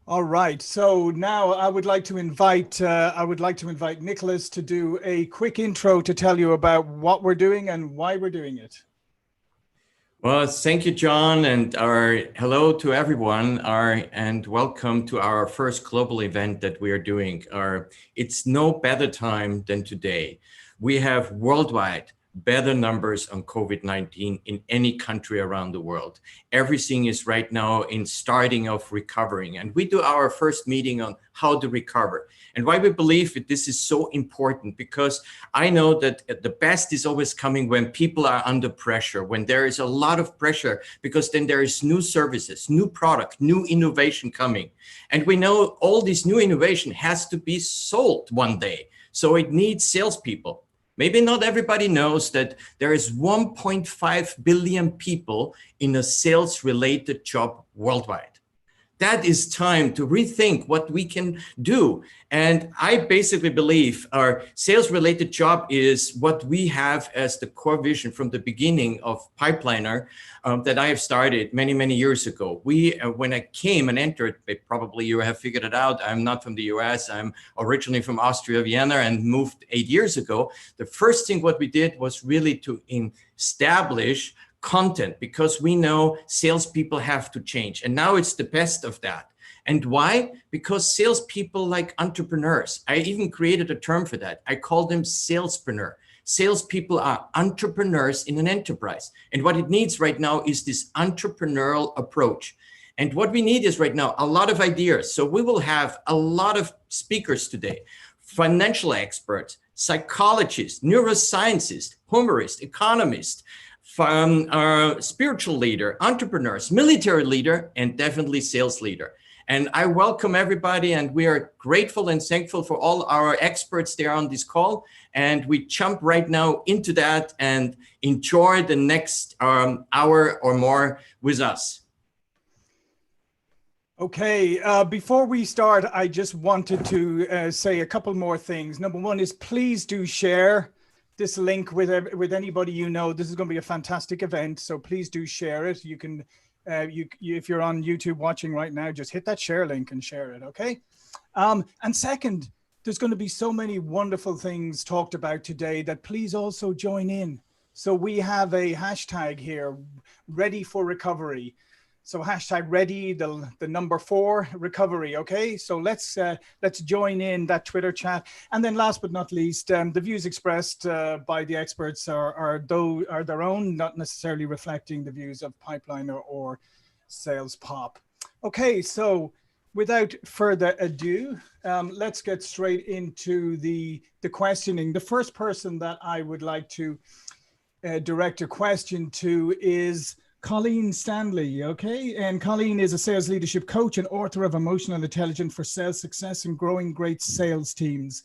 All right. So now I would like to invite Nicholas to do a quick intro to tell you about what we're doing and why we're doing it. Well, thank you, John, and our hello to everyone, and welcome to our first global event that we are doing. It's no better time than today. We have worldwide better numbers on COVID-19 in any country around the world. Everything is right now in starting of recovering, and we do our first meeting on how to recover and why we believe that this is so important, because I know that the best is always coming when people are under pressure, when there is a lot of pressure, because then there is new services, new product, new innovation coming. And we know all this new innovation has to be sold one day. So it needs salespeople. Maybe not everybody knows that there is 1.5 billion people in a sales related job worldwide. That is time to rethink what we can do. And I basically believe our sales related job is what we have as the core vision from the beginning of Pipeliner that I have started many, many years ago. When I came and entered, probably you have figured it out, I'm not from the US. I'm originally from Austria, Vienna, and moved 8 years ago. The first thing what we did was really to establish content, because we know salespeople have to change. And now it's the best of that. And why? Because salespeople like entrepreneurs. I even created a term for that. I call them salespreneur. Salespeople are entrepreneurs in an enterprise. And what it needs right now is this entrepreneurial approach. And what we need is right now a lot of ideas. So we will have a lot of speakers today, financial experts, psychologists, neuroscientists, humorists, economists, from our spiritual leader, entrepreneurs, military leader, and definitely sales leader. And I welcome everybody, and we are grateful and thankful for all our experts there on this call. And we jump right now into that and enjoy the next hour or more with us. Okay, before we start, I just wanted to say a couple more things. Number one is please do share this link with anybody you know. This is going to be a fantastic event, so please do share it. You can, if you're on YouTube watching right now, just hit that share link and share it, okay? And second, there's going to be so many wonderful things talked about today that please also join in. So we have a hashtag here, ready for recovery. So hashtag ready, the number 4 recovery. Okay, so let's join in that Twitter chat. And then last but not least, the views expressed by the experts are their own, not necessarily reflecting the views of Pipeliner or Sales Pop. Okay, so without further ado, let's get straight into the questioning. The first person that I would like to direct a question to is Colleen Stanley, okay? And Colleen is a sales leadership coach and author of Emotional Intelligence for Sales Success and Growing Great Sales Teams.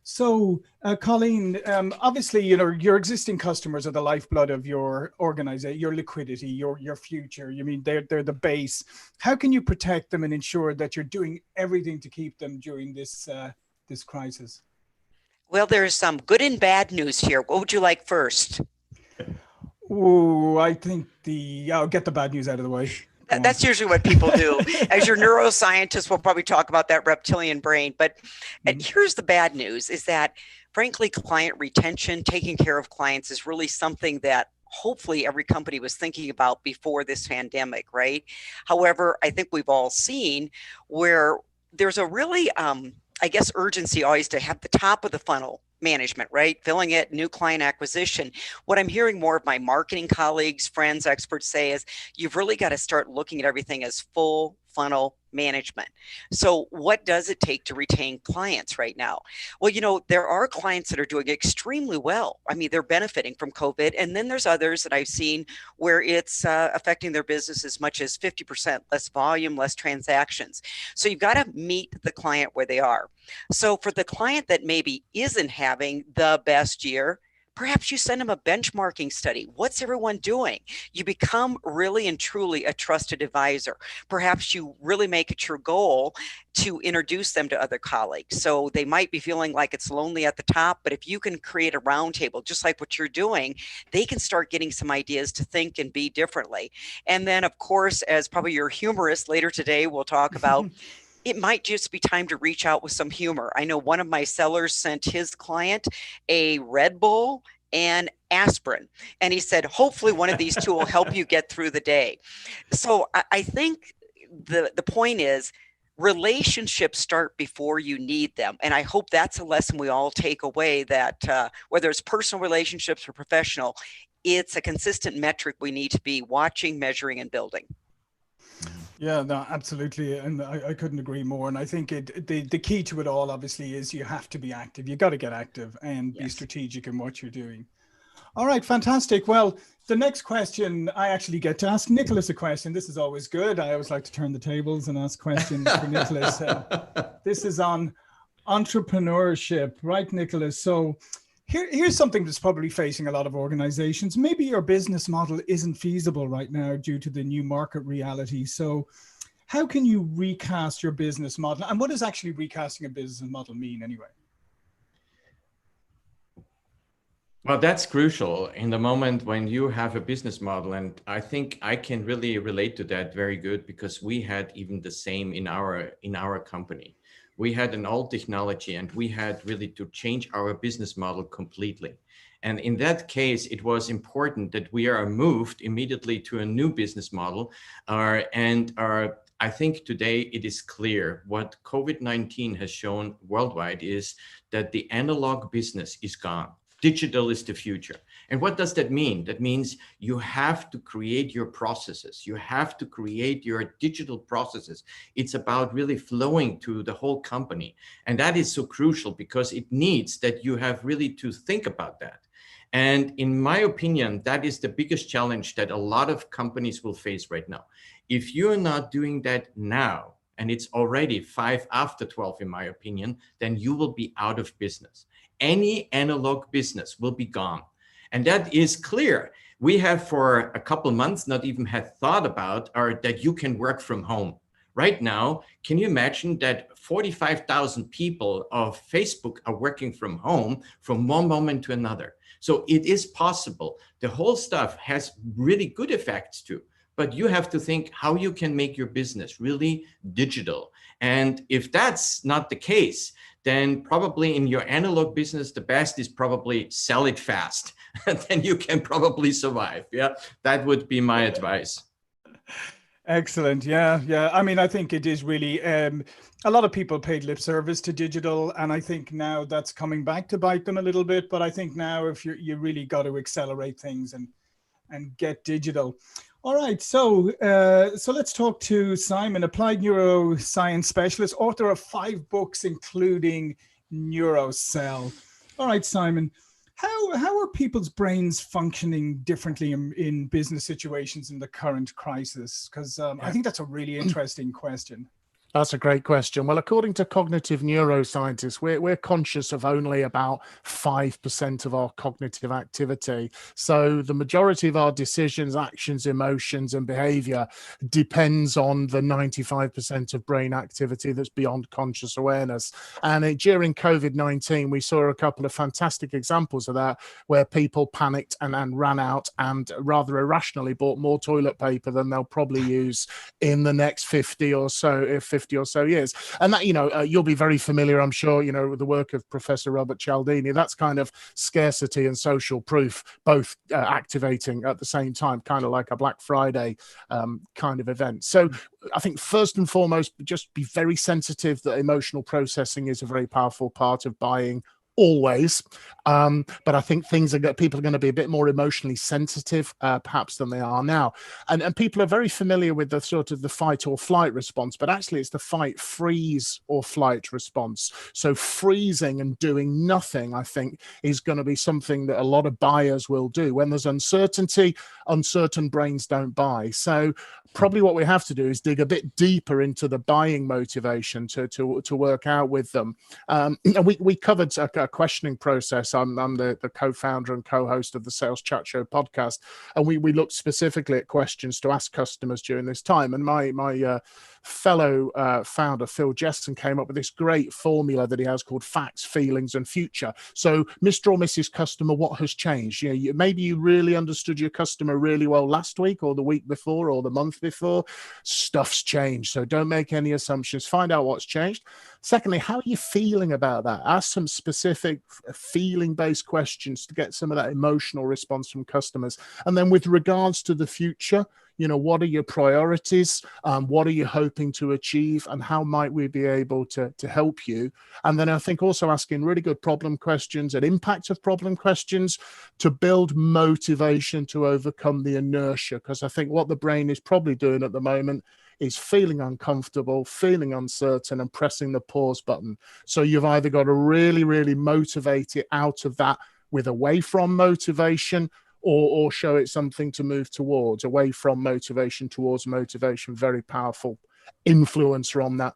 So, Colleen, obviously, you know, your existing customers are the lifeblood of your organization, your liquidity, your future. You mean they're the base. How can you protect them and ensure that you're doing everything to keep them during this this crisis? Well, there's some good and bad news here. What would you like first? Oh, I think I'll get the bad news out of the way. That's usually what people do. As your neuroscientist, we'll probably talk about that reptilian brain. But here's the bad news is that, frankly, client retention, taking care of clients is really something that hopefully every company was thinking about before this pandemic, right? However, I think we've all seen where there's a really, I guess, urgency always to have the top of the funnel management, right? Filling it, new client acquisition. What I'm hearing more of my marketing colleagues, friends, experts say is you've really got to start looking at everything as full funnel management. So what does it take to retain clients right now? Well, you know, there are clients that are doing extremely well. I mean, they're benefiting from COVID. And then there's others that I've seen where it's affecting their business as much as 50%, less volume, less transactions. So you've got to meet the client where they are. So for the client that maybe isn't having the best year, perhaps you send them a benchmarking study. What's everyone doing? You become really and truly a trusted advisor. Perhaps you really make it your goal to introduce them to other colleagues. So they might be feeling like it's lonely at the top, but if you can create a roundtable, just like what you're doing, they can start getting some ideas to think and be differently. And then, of course, as probably your humorist later today, we'll talk about it might just be time to reach out with some humor. I know one of my sellers sent his client a Red Bull and aspirin, and he said, hopefully one of these two will help you get through the day. So I think the point is, relationships start before you need them. And I hope that's a lesson we all take away, that whether it's personal relationships or professional, it's a consistent metric we need to be watching, measuring, and building. Yeah, no, absolutely. And I couldn't agree more. And I think the key to it all, obviously, is you have to be active. You got to get active and be strategic in what you're doing. All right, fantastic. Well, the next question, I actually get to ask Nikolaus a question. This is always good. I always like to turn the tables and ask questions for Nikolaus. This is on entrepreneurship, right, Nikolaus? So here's something that's probably facing a lot of organizations. Maybe your business model isn't feasible right now due to the new market reality. So how can you recast your business model? And what does actually recasting a business model mean anyway? Well, that's crucial in the moment when you have a business model. And I think I can really relate to that very good, because we had even the same in our company. We had an old technology and we had really to change our business model completely. And in that case, it was important that we are moved immediately to a new business model. I think today it is clear what COVID-19 has shown worldwide is that the analog business is gone. Digital is the future. And what does that mean? That means you have to create your processes. You have to create your digital processes. It's about really flowing to the whole company. And that is so crucial, because it needs that you have really to think about that. And in my opinion, that is the biggest challenge that a lot of companies will face right now. If you're not doing that now, and it's already 5 after 12, in my opinion, then you will be out of business. Any analog business will be gone. And that is clear. We have for a couple months not even had thought about that you can work from home. Right now, can you imagine that 45,000 people of Facebook are working from home from one moment to another? So it is possible. The whole stuff has really good effects too. But you have to think how you can make your business really digital. And if that's not the case, then probably in your analog business, the best is probably sell it fast. Then you can probably survive. Yeah, that would be my advice. Excellent. Yeah. I mean, I think it is really, a lot of people paid lip service to digital, and I think now that's coming back to bite them a little bit. But I think now if you really got to accelerate things and get digital. All right, so let's talk to Simon, applied neuroscience specialist, author of 5 books, including Neurocell. All right, Simon, how are people's brains functioning differently in business situations in the current crisis? Because I think that's a really interesting question. That's a great question. Well, according to cognitive neuroscientists, we're conscious of only about 5% of our cognitive activity. So the majority of our decisions, actions, emotions, and behavior depends on the 95% of brain activity that's beyond conscious awareness. And during COVID-19, we saw a couple of fantastic examples of that, where people panicked and ran out and rather irrationally bought more toilet paper than they'll probably use in the next 50 or so years. And that, you'll be very familiar, I'm sure, with the work of Professor Robert Cialdini. That's kind of scarcity and social proof, both activating at the same time, kind of like a Black Friday kind of event. So I think first and foremost, just be very sensitive that emotional processing is a very powerful part of buying. Always, but I think people are going to be a bit more emotionally sensitive, perhaps, than they are now. And people are very familiar with the sort of the fight or flight response, but actually it's the fight, freeze, or flight response. So freezing and doing nothing, I think, is going to be something that a lot of buyers will do. When there's uncertainty, uncertain brains don't buy. So probably what we have to do is dig a bit deeper into the buying motivation to work out with them. And we covered a questioning process. I'm the co-founder and co-host of the Sales Chat Show podcast, and we looked specifically at questions to ask customers during this time. And my fellow founder, Phil Jesson, came up with this great formula that he has called facts, feelings, and future. So Mr. or Mrs. Customer, what has changed? Maybe you really understood your customer really well last week or the week before or the month before. Stuff's changed. So don't make any assumptions. Find out what's changed. Secondly, how are you feeling about that? Ask some specific feeling-based questions to get some of that emotional response from customers. And then with regards to the future, what are your priorities? What are you hoping to achieve? And how might we be able to help you? And then I think also asking really good problem questions and impact of problem questions to build motivation to overcome the inertia. Because I think what the brain is probably doing at the moment is feeling uncomfortable, feeling uncertain, and pressing the pause button. So you've either got to really, really motivate it out of that with away from motivation, or show it something to move towards, away from motivation towards motivation. Very powerful influencer on that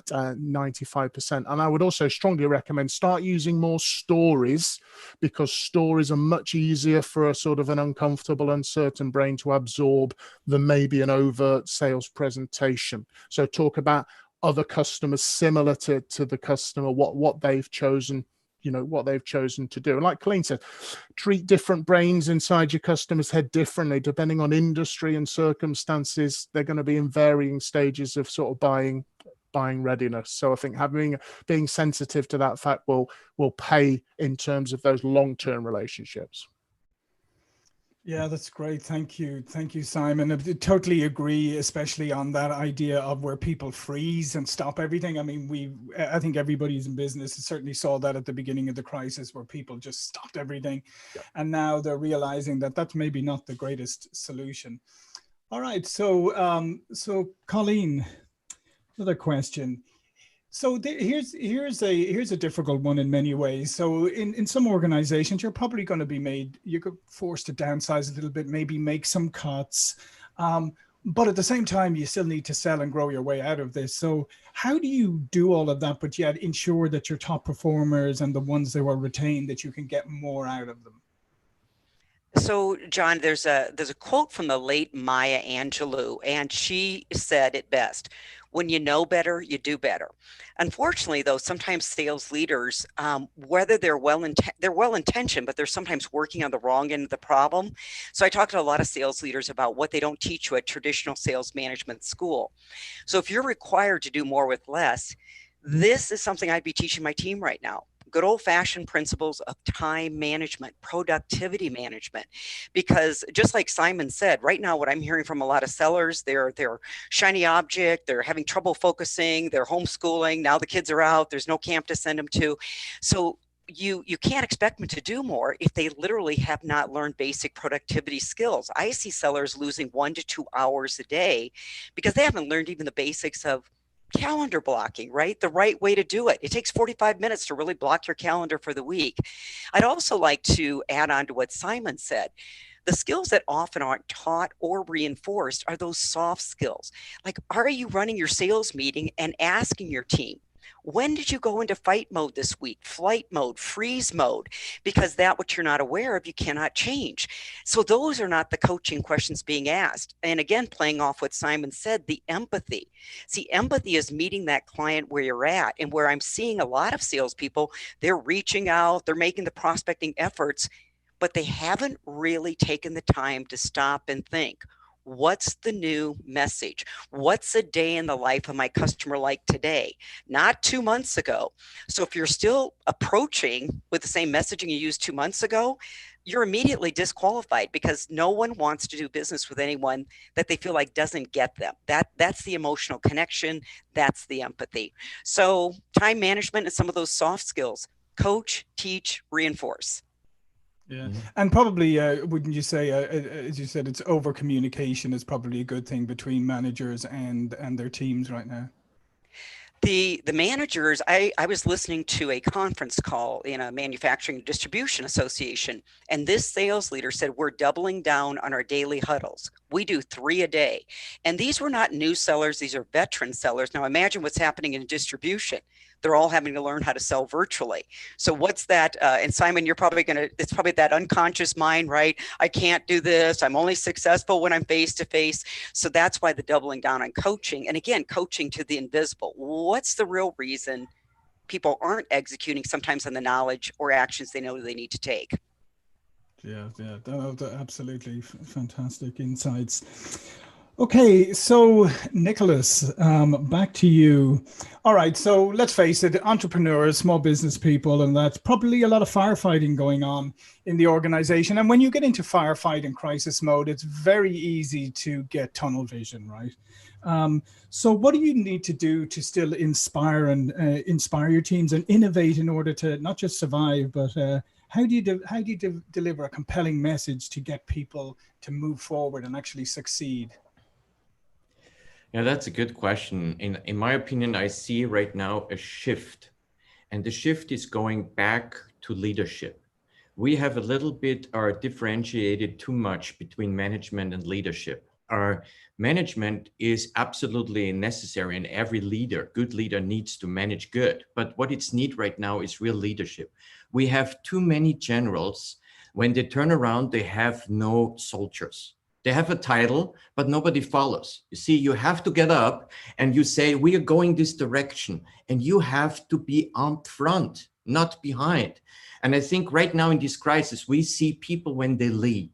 95%. And I would also strongly recommend start using more stories, because stories are much easier for a sort of an uncomfortable, uncertain brain to absorb than maybe an overt sales presentation. So talk about other customers similar to the customer, what they've chosen, what they've chosen to do. And like Colleen said, treat different brains inside your customer's head differently, depending on industry and circumstances. They're going to be in varying stages of sort of buying readiness. So I think being sensitive to that fact will pay in terms of those long-term relationships. Yeah, that's great. Thank you. Thank you, Simon. I totally agree, especially on that idea of where people freeze and stop everything. I mean, I think everybody's in business certainly saw that at the beginning of the crisis, where people just stopped everything. Yeah. And now they're realizing that that's maybe not the greatest solution. All right. So, Colleen, another question. So here's a difficult one in many ways. So in some organizations, you're probably going to be forced to downsize a little bit, maybe make some cuts. But at the same time, you still need to sell and grow your way out of this. So how do you do all of that, but yet ensure that your top performers and the ones that were retained, that you can get more out of them? So, John, there's a quote from the late Maya Angelou, and she said it best: when you know better, you do better. Unfortunately, though, sometimes sales leaders, whether they're well-intentioned, but they're sometimes working on the wrong end of the problem. So I talk to a lot of sales leaders about what they don't teach you at traditional sales management school. So if you're required to do more with less, this is something I'd be teaching my team right now. Good old-fashioned principles of time management, productivity management, because just like Simon said, right now what I'm hearing from a lot of sellers, they're shiny object, they're having trouble focusing, they're homeschooling, now the kids are out, there's no camp to send them to. So you can't expect them to do more if they literally have not learned basic productivity skills. I see sellers losing 1 to 2 hours a day because they haven't learned even the basics of calendar blocking, right? The right way to do it. It takes 45 minutes to really block your calendar for the week. I'd also like to add on to what Simon said. The skills that often aren't taught or reinforced are those soft skills. Like, are you running your sales meeting and asking your team, when did you go into fight mode this week, flight mode, freeze mode? Because that what you're not aware of, you cannot change. So those are not the coaching questions being asked. And again, playing off what Simon said, the empathy. See, empathy is meeting that client where you're at, and where I'm seeing a lot of salespeople, they're reaching out, they're making the prospecting efforts, but they haven't really taken the time to stop and think. What's the new message? What's a day in the life of my customer like today? Not 2 months ago. So if you're still approaching with the same messaging you used 2 months ago, you're immediately disqualified, because no one wants to do business with anyone that they feel like doesn't get them. That's the emotional connection. That's the empathy. So time management and some of those soft skills: coach, teach, reinforce. Yeah. And probably, wouldn't you say, as you said, it's over communication is probably a good thing between managers and their teams right now? The managers, I was listening to a conference call in a manufacturing distribution association, and this sales leader said, we're doubling down on our daily huddles. We do 3 a day. And these were not new sellers. These are veteran sellers. Now imagine what's happening in distribution. they're all having to learn how to sell virtually. So what's that? And Simon, you're probably it's probably that unconscious mind, right? I can't do this. I'm only successful when I'm face to face. So that's why the doubling down on coaching. And again, coaching to the invisible. What's the real reason people aren't executing sometimes on the knowledge or actions they know they need to take? Yeah, absolutely fantastic insights. Okay, so Nicholas, back to you. All right, so let's face it, entrepreneurs, small business people, and that's probably a lot of firefighting going on in the organization. And when you get into firefighting crisis mode, it's very easy to get tunnel vision, right? So what do you need to do to still inspire your teams and innovate in order to not just survive, but how do you deliver a compelling message to get people to move forward and actually succeed? Yeah, that's a good question. In my opinion, I see right now a shift, and the shift is going back to leadership. We have a little bit differentiated too much between management and leadership. Our management is absolutely necessary, and every good leader needs to manage good. But what it's need right now is real leadership. We have too many generals. When they turn around, they have no soldiers. They have a title, but nobody follows. You see, you have to get up and you say, we are going this direction, and you have to be up front, not behind. And I think right now in this crisis, we see people when they lead.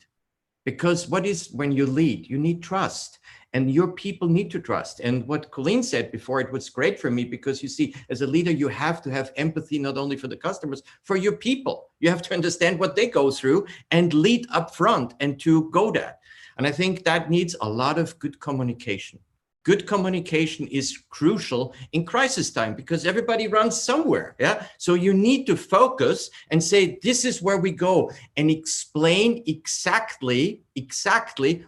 Because when you lead, you need trust, and your people need to trust. And what Colleen said before, it was great for me, because you see, as a leader, you have to have empathy, not only for the customers, for your people. You have to understand what they go through and lead up front and to go that. And I think that needs a lot of good communication. Good communication is crucial in crisis time, because everybody runs somewhere. Yeah. So you need to focus and say, this is where we go, and explain exactly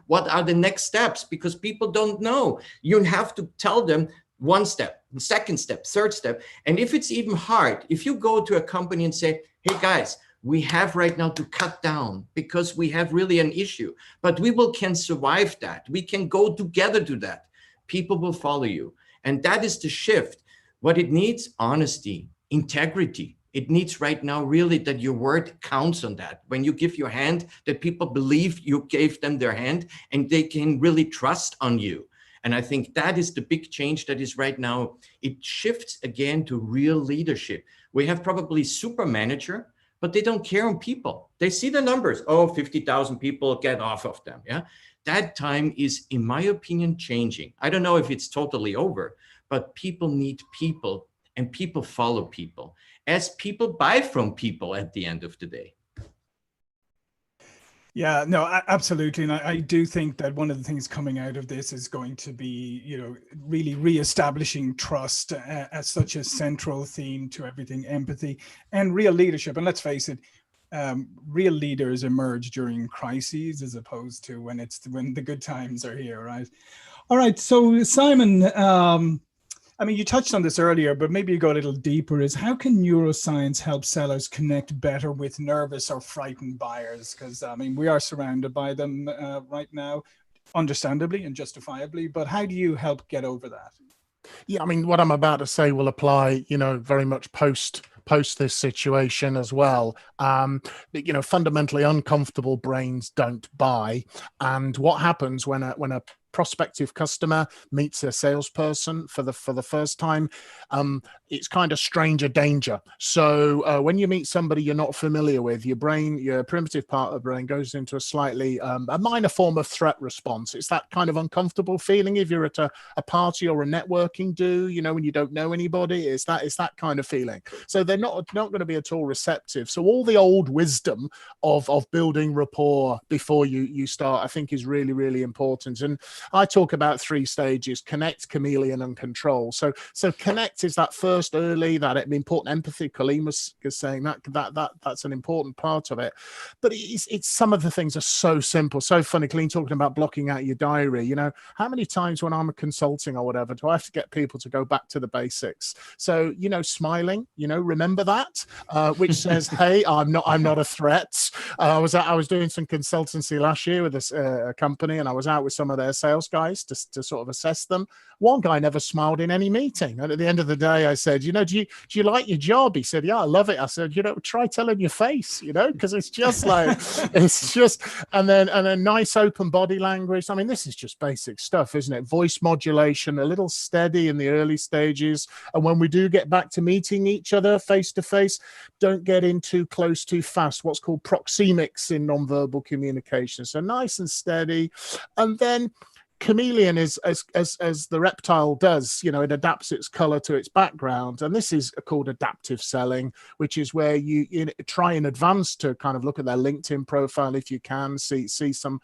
what are the next steps, because people don't know. You have to tell them one step, second step, third step. And if it's even hard, if you go to a company and say, hey guys, we have right now to cut down because we have really an issue, but can survive that. We can go together to that. People will follow you. And that is the shift. What it needs, honesty, integrity. It needs right now really that your word counts on that. When you give your hand, that people believe you gave them their hand and they can really trust on you. And I think that is the big change that is right now. It shifts again to real leadership. We have probably super manager, but they don't care on people. They see the numbers. Oh, 50,000 people, get off of them. Yeah. That time is, in my opinion, changing. I don't know if it's totally over, but people need people, and people follow people, as people buy from people at the end of the day. Yeah, no, absolutely. And I do think that one of the things coming out of this is going to be, really reestablishing trust as such a central theme to everything, empathy and real leadership. And let's face it, real leaders emerge during crises as opposed to when the good times are here, right? All right, so Simon, you touched on this earlier, but maybe you go a little deeper, is how can neuroscience help sellers connect better with nervous or frightened buyers? Because, we are surrounded by them right now, understandably and justifiably, but how do you help get over that? Yeah, what I'm about to say will apply, very much post this situation as well. Fundamentally uncomfortable brains don't buy. And what happens when a prospective customer meets a salesperson for the first time, it's kind of stranger danger. So when you meet somebody you're not familiar with, your primitive part of the brain goes into a slightly a minor form of threat response. It's that kind of uncomfortable feeling if you're at a party or a networking when you don't know anybody. It's that kind of feeling. So they're not going to be at all receptive. So all the old wisdom of building rapport before you start, I think, is really, really important. And I talk about 3 stages: connect, chameleon, and control. So connect is that first early, that important empathy. Colleen was saying that's an important part of it. But it's some of the things are so simple, so funny. Colleen talking about blocking out your diary. How many times when I'm consulting or whatever do I have to get people to go back to the basics? So smiling, remember that, which says, hey, I'm not a threat. I was doing some consultancy last year with a company, and I was out with some of their sales guys to sort of assess them. One guy never smiled in any meeting, and at the end of the day I said, said, do you like your job? He said, yeah, I love it. I said, try telling your face, because it's just like, and then nice open body language. I mean, this is just basic stuff, isn't it? Voice modulation, a little steady in the early stages. And when we do get back to meeting each other face to face, don't get in too close too fast, what's called proxemics in nonverbal communication. So nice and steady. And then chameleon is as the reptile does, it adapts its color to its background. And this is called adaptive selling, which is where you try in advance to kind of look at their LinkedIn profile if you can, see some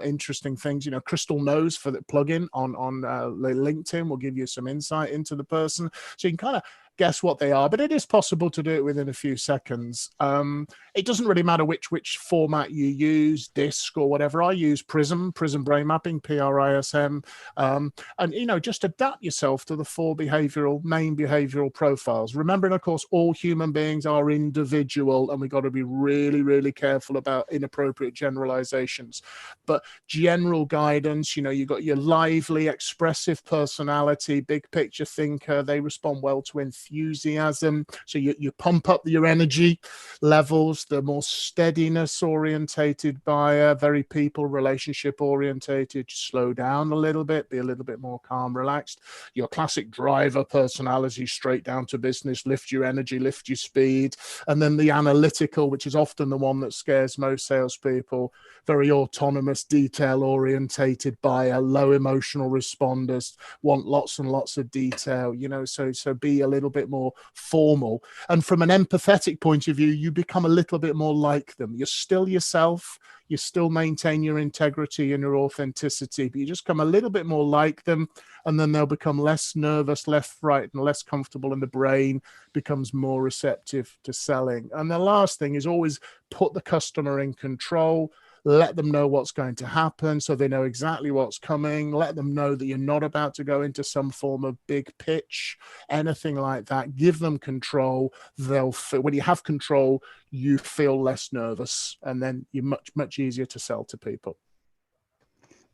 interesting things. Crystal Nose for the plugin on LinkedIn will give you some insight into the person, so you can kind of guess what they are, but it is possible to do it within a few seconds. It doesn't really matter which format you use, DISC or whatever. I use Prism brain mapping, PRISM, and just adapt yourself to the four main behavioral profiles. Remembering, of course, all human beings are individual, and we've got to be really, really careful about inappropriate generalizations. But general guidance, you've got your lively, expressive personality, big picture thinker. They respond well to enthusiasm, so you pump up your energy levels. The more steadiness orientated buyer, very people relationship orientated, slow down a little bit, be a little bit more calm, relaxed. Your classic driver personality, straight down to business, lift your energy, lift your speed. And then the analytical, which is often the one that scares most salespeople, very autonomous, detail orientated buyer, low emotional responders, want lots and lots of detail, so be a little bit more formal. And from an empathetic point of view, you become a little bit more like them. You're still yourself, you still maintain your integrity and your authenticity, but you just come a little bit more like them, and then they'll become less nervous, left, right, and less comfortable, and the brain becomes more receptive to selling. And the last thing is always put the customer in control. Let them know what's going to happen so they know exactly what's coming. Let them know that you're not about to go into some form of big pitch, anything like that. Give them control. When you have control, you feel less nervous, and then you're much easier to sell to people.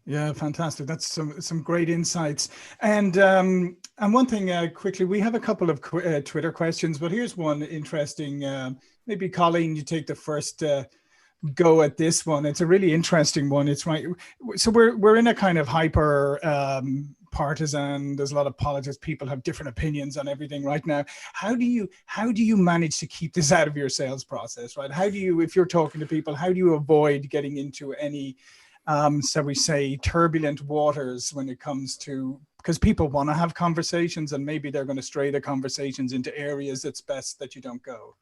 Yeah, fantastic. That's some great insights. And one thing quickly, we have a couple of Twitter questions, but here's one interesting. Maybe Colleen, you take the first go at this one. It's a really interesting one. It's right. So we're in a kind of hyper partisan. There's a lot of politics. People have different opinions on everything right now. How do you manage to keep this out of your sales process, right? How do you, if you're talking to people, how do you avoid getting into any, so we say, turbulent waters when it comes to, because people want to have conversations and maybe they're going to stray the conversations into areas it's best that you don't go.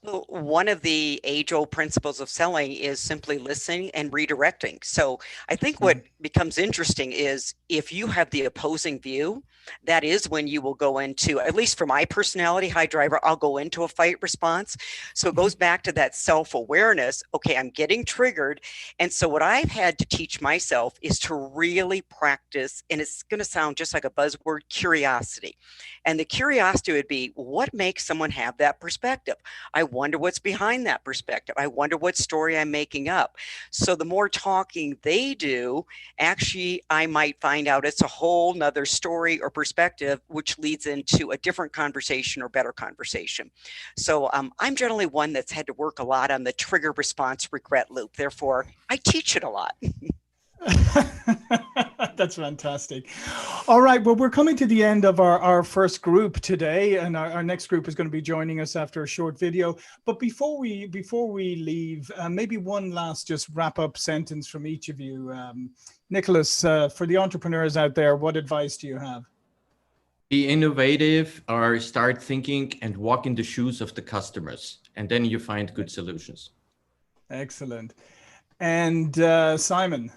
Well, one of the age-old principles of selling is simply listening and redirecting. So I think what becomes interesting is if you have the opposing view, that is when you will go into, at least for my personality, high driver, I'll go into a fight response. So it goes back to that self-awareness. Okay, I'm getting triggered. And so what I've had to teach myself is to really practice, and it's going to sound just like a buzzword, curiosity. And the curiosity would be, what makes someone have that perspective? I wonder what's behind that perspective. I wonder what story I'm making up. So the more talking they do, actually, I might find out it's a whole nother story or perspective, which leads into a different conversation or better conversation. So I'm generally one that's had to work a lot on the trigger response regret loop. Therefore, I teach it a lot. That's fantastic. All right, well, we're coming to the end of our first group today, and our next group is going to be joining us after a short video. But before we leave, maybe one last just wrap up sentence from each of you. Nikolaus, for the entrepreneurs out there, what advice do you have? Be innovative, or start thinking and walk in the shoes of the customers, and then you find good solutions. Excellent. And Simon?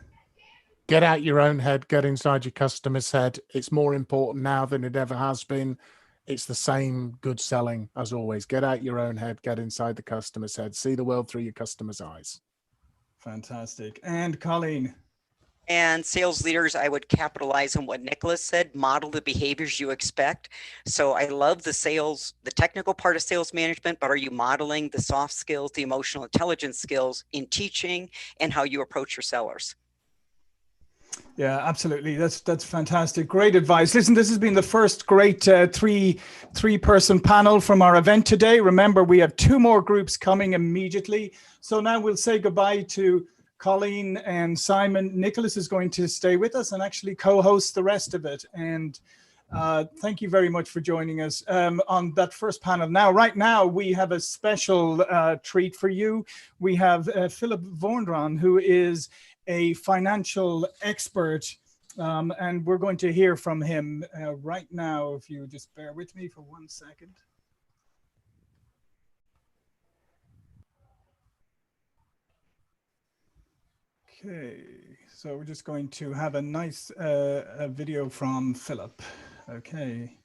Get out your own head, get inside your customer's head. It's more important now than it ever has been. It's the same good selling as always. Get out your own head, get inside the customer's head. See the world through your customer's eyes. Fantastic. And Colleen? And sales leaders, I would capitalize on what Nikolaus said, model the behaviors you expect. So I love the technical part of sales management, but are you modeling the soft skills, the emotional intelligence skills in teaching and how you approach your sellers? Yeah, absolutely. That's fantastic. Great advice. Listen, this has been the first great three-person panel from our event today. Remember, we have 2 more groups coming immediately. So now we'll say goodbye to Colleen and Simon. Nicholas is going to stay with us and actually co-host the rest of it. And thank you very much for joining us on that first panel. Now, right now, we have a special treat for you. We have Philip Vorndran, who is a financial expert, and we're going to hear from him right now. If you just bear with me for 1 second. Okay, so we're just going to have a nice a video from Philip. Okay.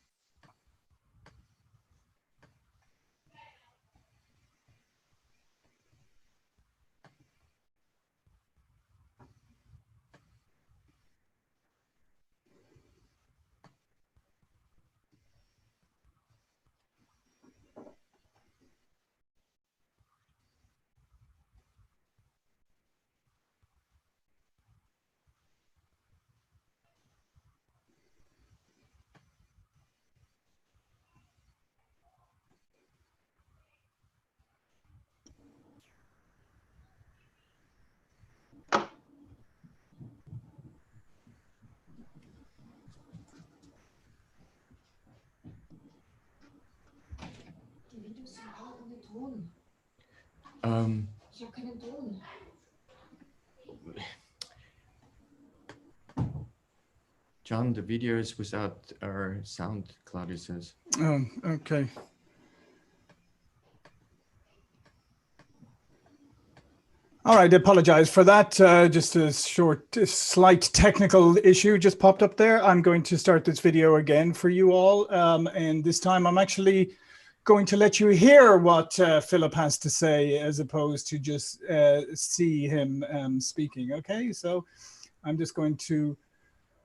Ich habe keinen Ton. John, the video is without our sound, Claudia says. Oh, okay. All right, I apologize for that. Just a slight technical issue just popped up there. I'm going to start this video again for you all. And this time I'm actually going to let you hear what Philip has to say as opposed to just see him speaking. Okay, so I'm just going to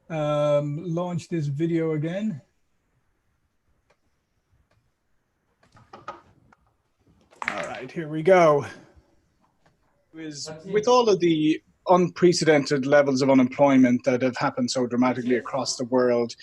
launch this video again. All right, here we go. With all of the unprecedented levels of unemployment that have happened so dramatically across the world,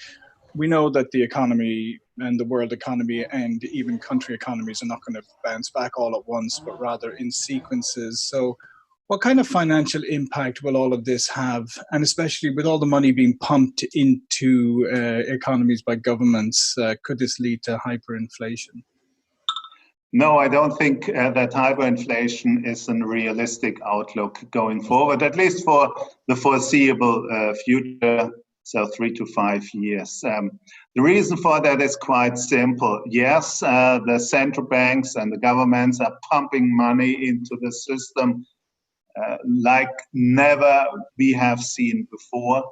we know that the economy and the world economy and even country economies are not going to bounce back all at once, but rather in sequences. So what kind of financial impact will all of this have? And especially with all the money being pumped into economies by governments, could this lead to hyperinflation? No, I don't think that hyperinflation is a realistic outlook going forward, at least for the foreseeable future, so 3 to 5 years. The reason for that is quite simple. Yes, the central banks and the governments are pumping money into the system like never we have seen before.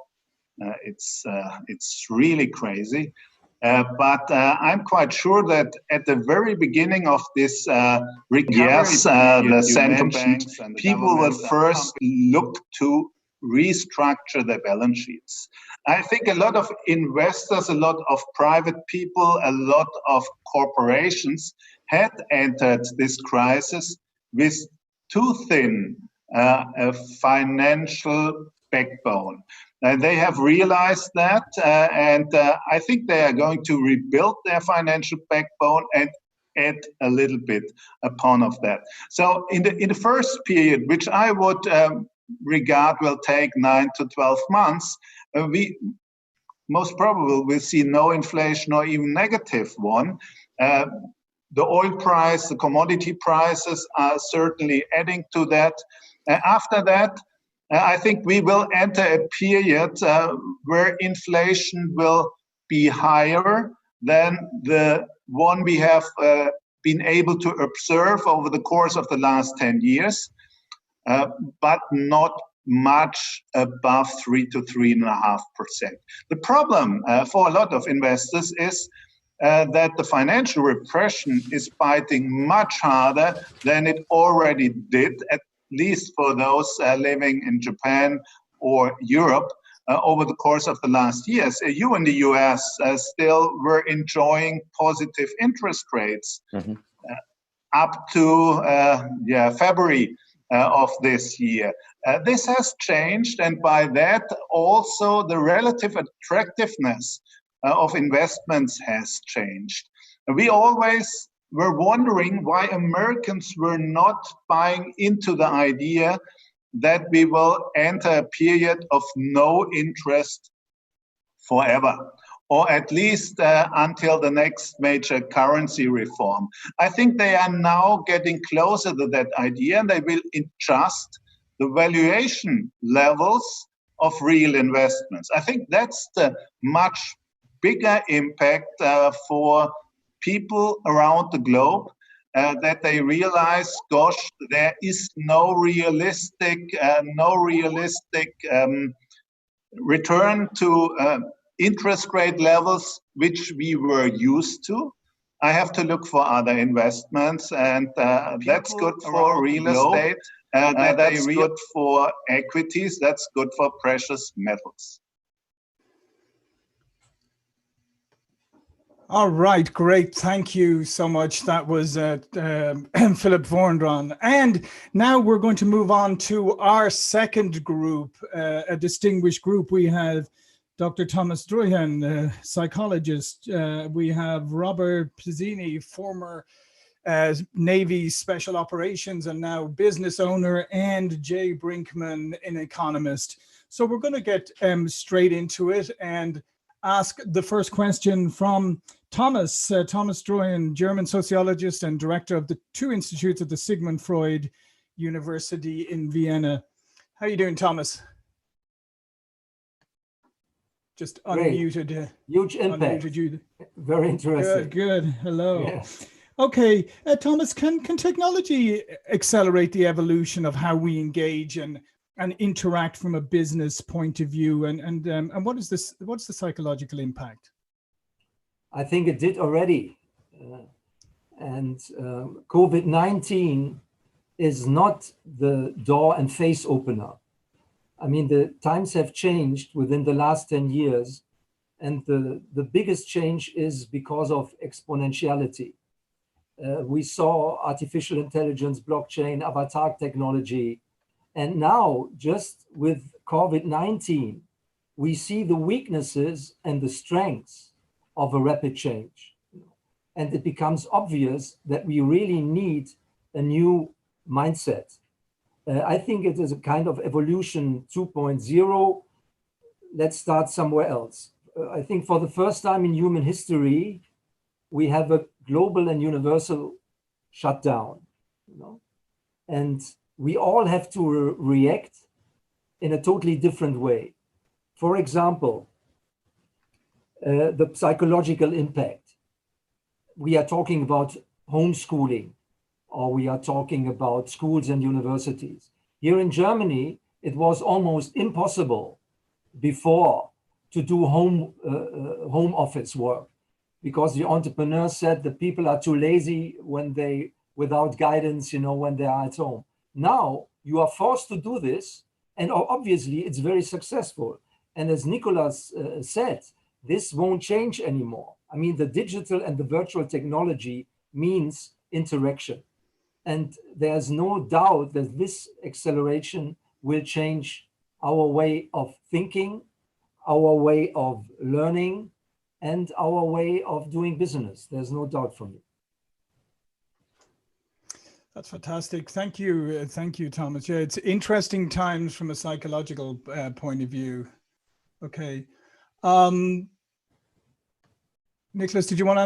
It's really crazy. But I'm quite sure that at the very beginning of this recovery period, the central banks and people will first look to restructure their balance sheets. I think a lot of investors, a lot of private people, a lot of corporations had entered this crisis with too thin a financial backbone. They have realized that, and I think they are going to rebuild their financial backbone and add a little bit upon of that. So in the first period, which I would regard will take 9 to 12 months, we most probably will see no inflation or even negative one. The oil price, the commodity prices are certainly adding to that. After that, I think we will enter a period where inflation will be higher than the one we have been able to observe over the course of the last 10 years, but not much above 3 to 3.5%. The problem for a lot of investors is that the financial repression is biting much harder than it already did, at least for those living in Japan or Europe over the course of the last years. You in the US still were enjoying positive interest rates up to February of this year. This has changed, and by that also the relative attractiveness of investments has changed. We always were wondering why Americans were not buying into the idea that we will enter a period of no interest forever, or at least until the next major currency reform. I think they are now getting closer to that idea, and they will adjust the valuation levels of real investments. I think that's the much bigger impact for people around the globe, that they realize, gosh, there is no realistic return to interest rate levels which we were used to. I have to look for other investments, and that's good for real estate. That's good for equities. That's good for precious metals. All right, great. Thank you so much. That was Philip Vorndran. And now we're going to move on to our second group, a distinguished group. We have Dr. Thomas Druyen, psychologist. We have Robert Pizzini, former Navy Special Operations and now business owner, and Jay Brinkmann, an economist. So we're going to get straight into it and ask the first question from Thomas Druyen, German sociologist and director of the 2 institutes at the Sigmund Freud University in Vienna. How are you doing, Thomas? Just unmuted. Huge impact. Unmuted you. Very interesting. Good. Hello. Yeah. Okay, Thomas, can technology accelerate the evolution of how we engage and interact from a business point of view? And what is this? What's the psychological impact? I think it did already. COVID-19 is not the door and face opener. I mean, the times have changed within the last 10 years. And the biggest change is because of exponentiality. We saw artificial intelligence, blockchain, avatar technology. And now, just with COVID-19, we see the weaknesses and the strengths of a rapid change. And it becomes obvious that we really need a new mindset. I think it is a kind of evolution 2.0. Let's start somewhere else. I think for the first time in human history, we have a global and universal shutdown, and we all have to react in a totally different way. For example, the psychological impact. We are talking about homeschooling, or we are talking about schools and universities. Here in Germany, it was almost impossible before to do home office work, because the entrepreneurs said the people are too lazy without guidance, when they are at home. Now you are forced to do this, and obviously it's very successful. And as Nikolaus said, this won't change anymore. I mean, the digital and the virtual technology means interaction. And there's no doubt that this acceleration will change our way of thinking, our way of learning, and our way of doing business. There's no doubt for me. That's fantastic. Thank you, Thomas. Yeah, it's interesting times from a psychological point of view. Okay. Nicholas, did you want to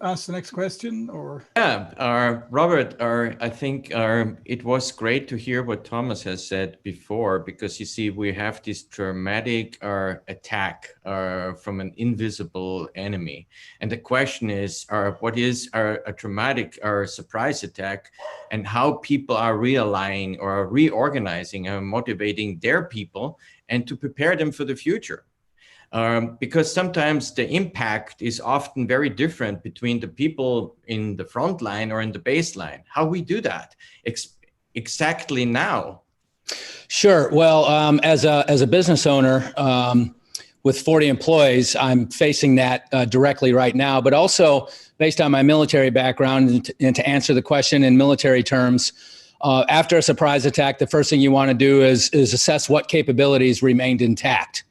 ask the next question, or? Yeah, Robert, I think it was great to hear what Thomas has said before, because you see, we have this dramatic attack from an invisible enemy. And the question is, what is a dramatic surprise attack, and how people are realigning or reorganizing and motivating their people and to prepare them for the future. Because sometimes the impact is often very different between the people in the front line or in the baseline. How we do that exactly now? Sure. Well, as a business owner with 40 employees, I'm facing that directly right now, but also based on my military background, and to answer the question in military terms, After a surprise attack, the first thing you want to do is assess what capabilities remained intact,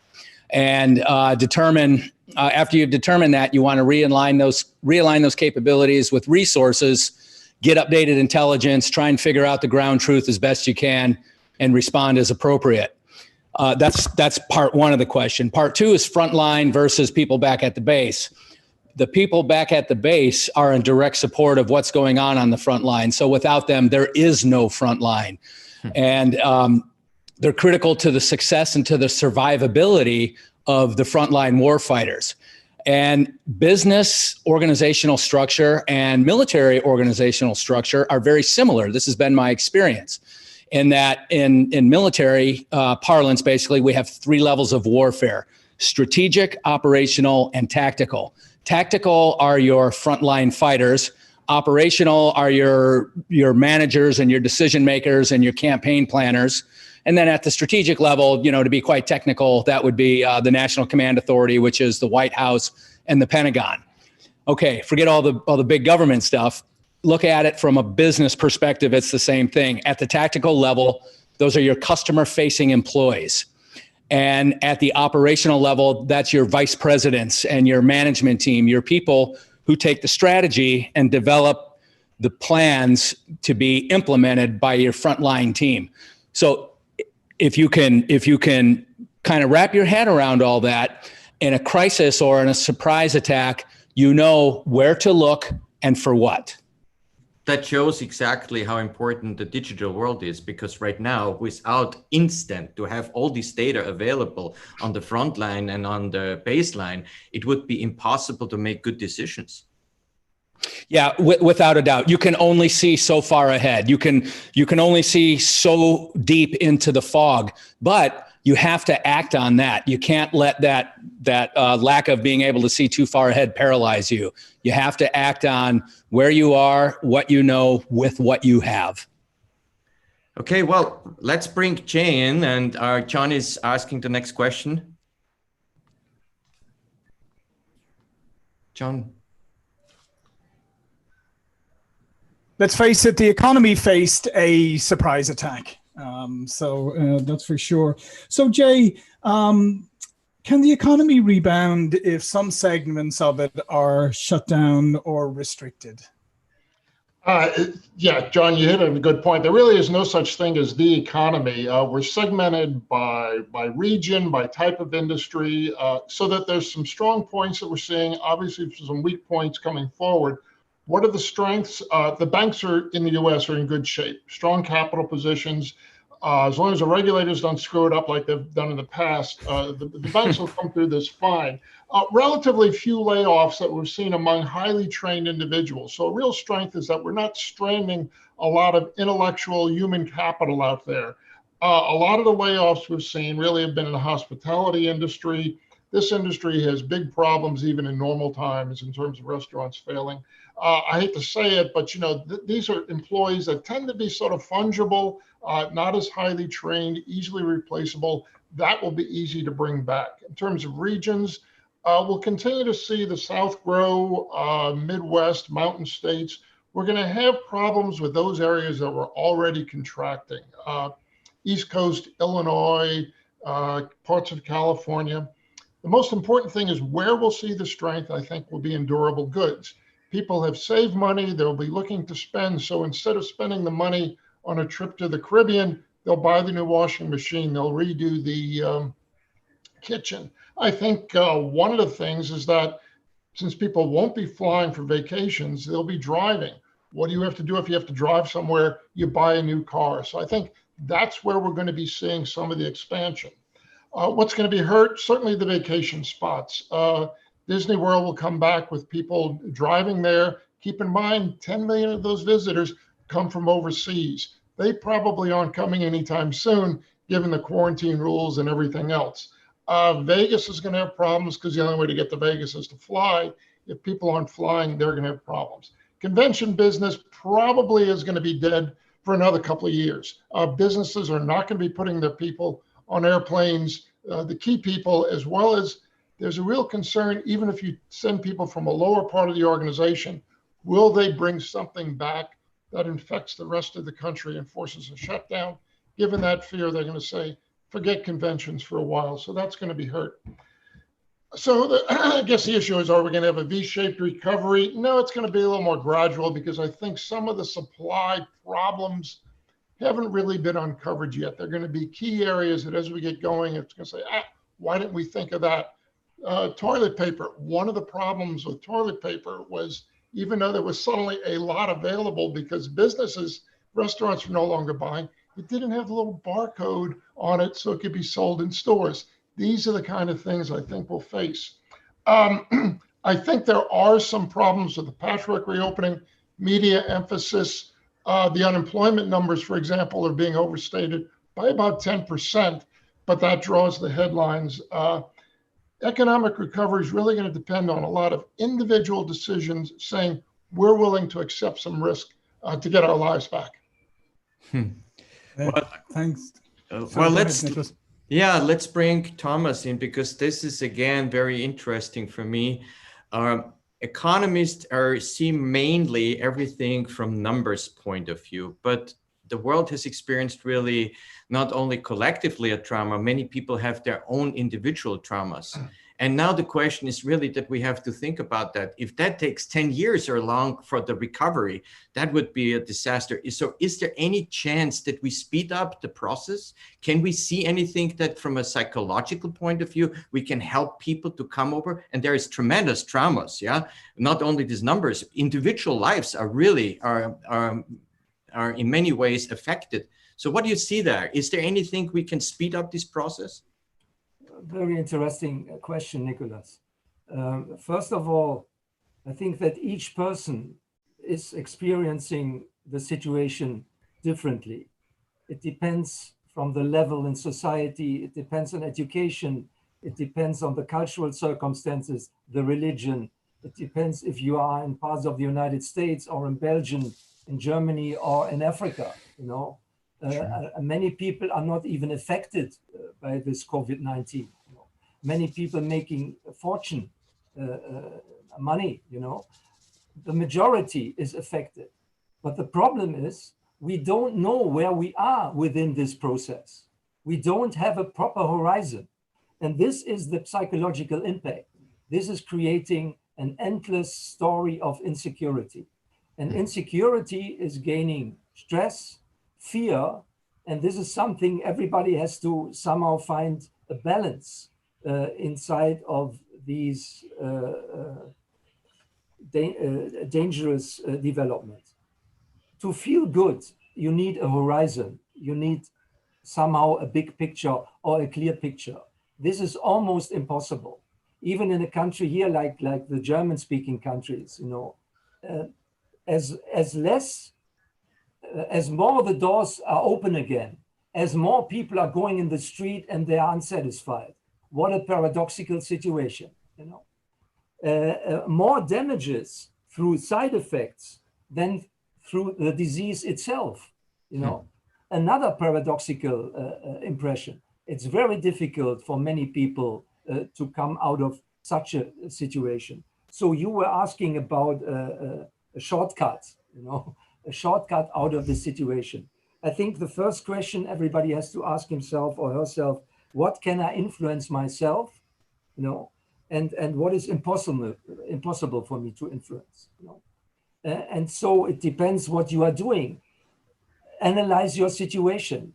and determine. After you've determined that, you want to realign those capabilities with resources, get updated intelligence, try and figure out the ground truth as best you can, and respond as appropriate. That's part one of the question. Part two is frontline versus people back at the base. The people back at the base are in direct support of what's going on the front line. So without them, there is no front line. And they're critical to the success and to the survivability of the frontline warfighters. And business organizational structure and military organizational structure are very similar. This has been my experience. In that in military parlance, basically, we have three levels of warfare: strategic, operational, and tactical. Tactical are your frontline fighters. Operational are your managers and your decision makers and your campaign planners. And then at the strategic level, to be quite technical, that would be the National Command Authority, which is the White House and the Pentagon. Okay, forget all the big government stuff. Look at it from a business perspective, it's the same thing. At the tactical level, those are your customer-facing employees. And at the operational level, that's your vice presidents and your management team, your people who take the strategy and develop the plans to be implemented by your frontline team. So if you can kind of wrap your head around all that, in a crisis or in a surprise attack, you know where to look and for what. That shows exactly how important the digital world is, because right now, without instant to have all this data available on the front line and on the baseline, it would be impossible to make good decisions. Yeah, without a doubt. You can only see so far ahead. You can only see so deep into the fog, but you have to act on that. You can't let that lack of being able to see too far ahead paralyze you. You have to act on where you are, what you know, with what you have. Okay, well, let's bring Jay in, and John is asking the next question. John. Let's face it, the economy faced a surprise attack. So that's for sure. So Jay, can the economy rebound if some segments of it are shut down or restricted? Yeah, John, you hit a good point. There really is no such thing as the economy. We're segmented by region, by type of industry, so that there's some strong points that we're seeing, obviously some weak points coming forward. What are the strengths? The banks in the US are in good shape, strong capital positions. As long as the regulators don't screw it up like they've done in the past, the banks will come through this fine. Relatively few layoffs that we've seen among highly trained individuals. So a real strength is that we're not stranding a lot of intellectual human capital out there. A lot of the layoffs we've seen really have been in the hospitality industry. This industry has big problems even in normal times in terms of restaurants failing. I hate to say it, but these are employees that tend to be sort of fungible, not as highly trained, easily replaceable. That will be easy to bring back. In terms of regions, we'll continue to see the South grow, Midwest, mountain states. We're going to have problems with those areas that were already contracting. East Coast, Illinois, parts of California. The most important thing is where we'll see the strength, I think, will be in durable goods. People have saved money, they'll be looking to spend. So instead of spending the money on a trip to the Caribbean, they'll buy the new washing machine, they'll redo the kitchen. I think one of the things is that since people won't be flying for vacations, they'll be driving. What do you have to do if you have to drive somewhere? You buy a new car. So I think that's where we're going to be seeing some of the expansion. What's going to be hurt? Certainly the vacation spots. Disney World will come back with people driving there. Keep in mind, 10 million of those visitors come from overseas. They probably aren't coming anytime soon, given the quarantine rules and everything else. Vegas is going to have problems because the only way to get to Vegas is to fly. If people aren't flying, they're going to have problems. Convention business probably is going to be dead for another couple of years. Businesses are not going to be putting their people on airplanes, the key people, as well as there's a real concern, even if you send people from a lower part of the organization, will they bring something back that infects the rest of the country and forces a shutdown. Given that fear, they're going to say, forget conventions for a while. So that's going to be hurt. So I guess the issue is, are we going to have a V-shaped recovery? No, it's going to be a little more gradual because I think some of the supply problems haven't really been uncovered yet. They're going to be key areas that as we get going, it's going to say, why didn't we think of that? Toilet paper. One of the problems with toilet paper was, even though there was suddenly a lot available because businesses, restaurants were no longer buying, it didn't have a little barcode on it so it could be sold in stores. These are the kind of things I think we'll face. I think there are some problems with the patchwork reopening, media emphasis. The unemployment numbers, for example, are being overstated by about 10%, but that draws the headlines. Economic recovery is really going to depend on a lot of individual decisions saying we're willing to accept some risk to get our lives back. Well, thanks. Well, let's bring Thomas in, because this is again very interesting for me. Economists see mainly everything from numbers point of view, but the world has experienced really not only collectively a trauma, many people have their own individual traumas. And now the question is really that we have to think about that. If that takes 10 years or long for the recovery, that would be a disaster. So is there any chance that we speed up the process? Can we see anything that from a psychological point of view, we can help people to come over? And there is tremendous traumas, yeah? Not only these numbers, individual lives are really, are in many ways affected. So what do you see there? Is there anything we can speed up this process? Very interesting question, Nicholas. First of all, I think that each person is experiencing the situation differently. It depends from the level in society, it depends on education, it depends on the cultural circumstances, the religion. It depends if you are in parts of the United States or in Belgium, in Germany or in Africa, you know. Many people are not even affected by this COVID-19. You know. Many people making a fortune, money, you know. The majority is affected. But the problem is we don't know where we are within this process. We don't have a proper horizon. And this is the psychological impact. This is creating an endless story of insecurity. And insecurity is gaining stress, fear, and this is something everybody has to somehow find a balance inside of these dangerous developments. To feel good, you need a horizon. You need somehow a big picture or a clear picture. This is almost impossible. Even in a country here like the German-speaking countries, you know, as more the doors are open again, as more people are going in the street and they are unsatisfied. What a paradoxical situation, you know. More damages through side effects than through the disease itself, you know. Another paradoxical impression. It's very difficult for many people to come out of such a situation. So you were asking about a shortcut, you know, a shortcut out of the situation. I think the first question everybody has to ask himself or herself, what can I influence myself, you know, and what is impossible for me to influence, you know. And so it depends what you are doing. Analyze your situation.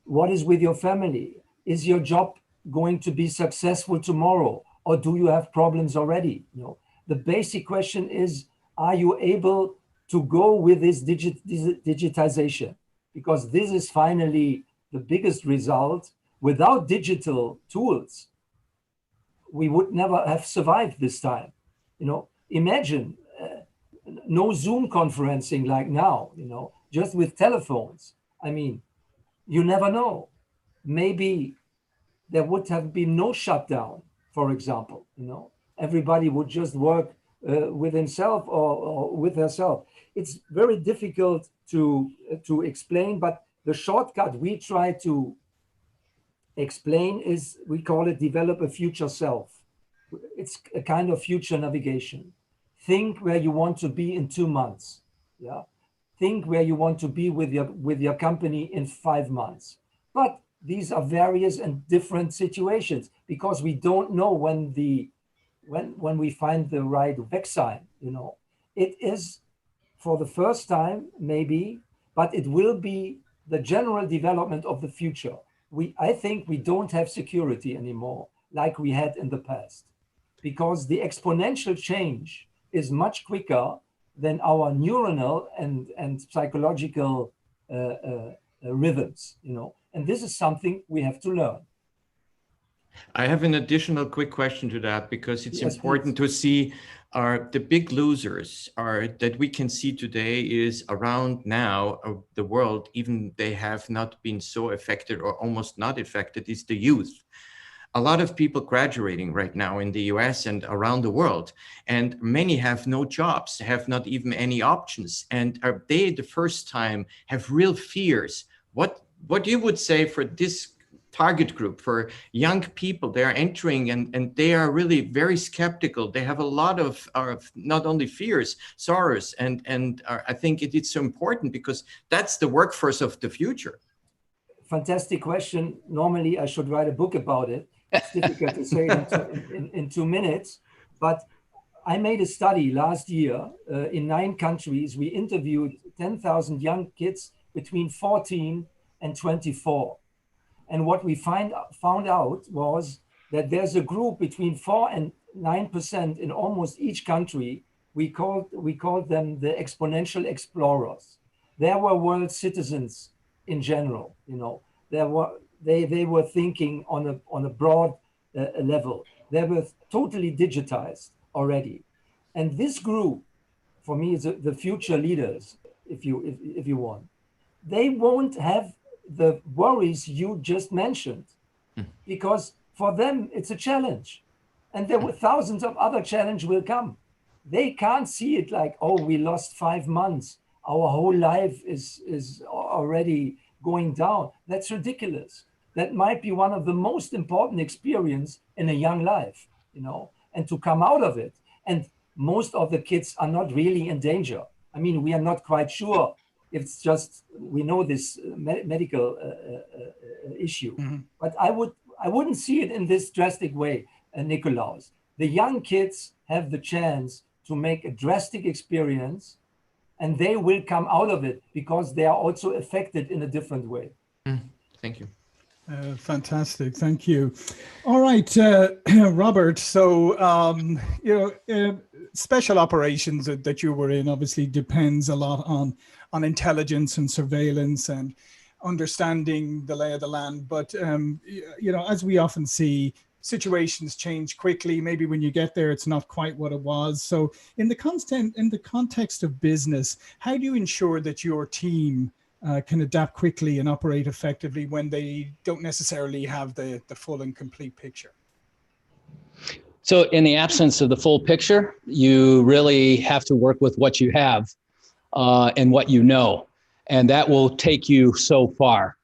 What is with your family? Is your job going to be successful tomorrow, or do you have problems already? You know, the basic question is, are you able to go with this digitization? Because this is finally the biggest result. Without digital tools, we would never have survived this time. You know, imagine no Zoom conferencing like now, you know, just with telephones. I mean, you never know. Maybe there would have been no shutdown, for example, you know. Everybody would just work with himself or with herself. It's very difficult to explain, but the shortcut we try to explain is, we call it develop a future self. It's a kind of future navigation. Think where you want to be in 2 months. Yeah. think where you want to be with your company in 5 months. But these are various and different situations because we don't know when we find the right vaccine. It is for the first time maybe, but it will be the general development of the future. I think we don't have security anymore like we had in the past, because the exponential change is much quicker than our neuronal and psychological rhythms, and this is something we have to learn. I have an additional quick question to that, because it's Yes, important to see the big losers that we can see today is around now of the world, even they have not been so affected or almost not affected, is the youth. A lot of people graduating right now in the US and around the world, and many have no jobs, have not even any options. And are they the first time have real fears? What you would say for this target group, for young people, they are entering and they are really very skeptical. They have a lot of not only fears, sorrows, and I think it's so important because that's the workforce of the future. Fantastic question. Normally I should write a book about it. It's difficult to say in 2 minutes, but I made a study last year in 9 countries. We interviewed 10,000 young kids between 14 and 24. And what we found out was that there's a group between 4 and 9% in almost each country. We called them the exponential explorers. They were world citizens in general. They were thinking on a broad level. They were totally digitized already. And this group, for me, is the future leaders, if you want. They won't have the worries you just mentioned, because for them it's a challenge, and there were thousands of other challenges will come. They can't see it like, oh, we lost 5 months, our whole life is already going down. That's ridiculous. That might be one of the most important experience in a young life, and to come out of it. And most of the kids are not really in danger. I mean, we are not quite sure. It's just, we know this medical issue, but I wouldn't see it in this drastic way, Nikolaus. The young kids have the chance to make a drastic experience, and they will come out of it because they are also affected in a different way. Thank you. Fantastic. Thank you. All right, Robert. So, special operations that you were in obviously depends a lot on intelligence and surveillance and understanding the lay of the land. But, as we often see, situations change quickly. Maybe when you get there, it's not quite what it was. So in the context of business, how do you ensure that your team can adapt quickly and operate effectively when they don't necessarily have the full and complete picture? So in the absence of the full picture, you really have to work with what you have and what you know, and that will take you so far.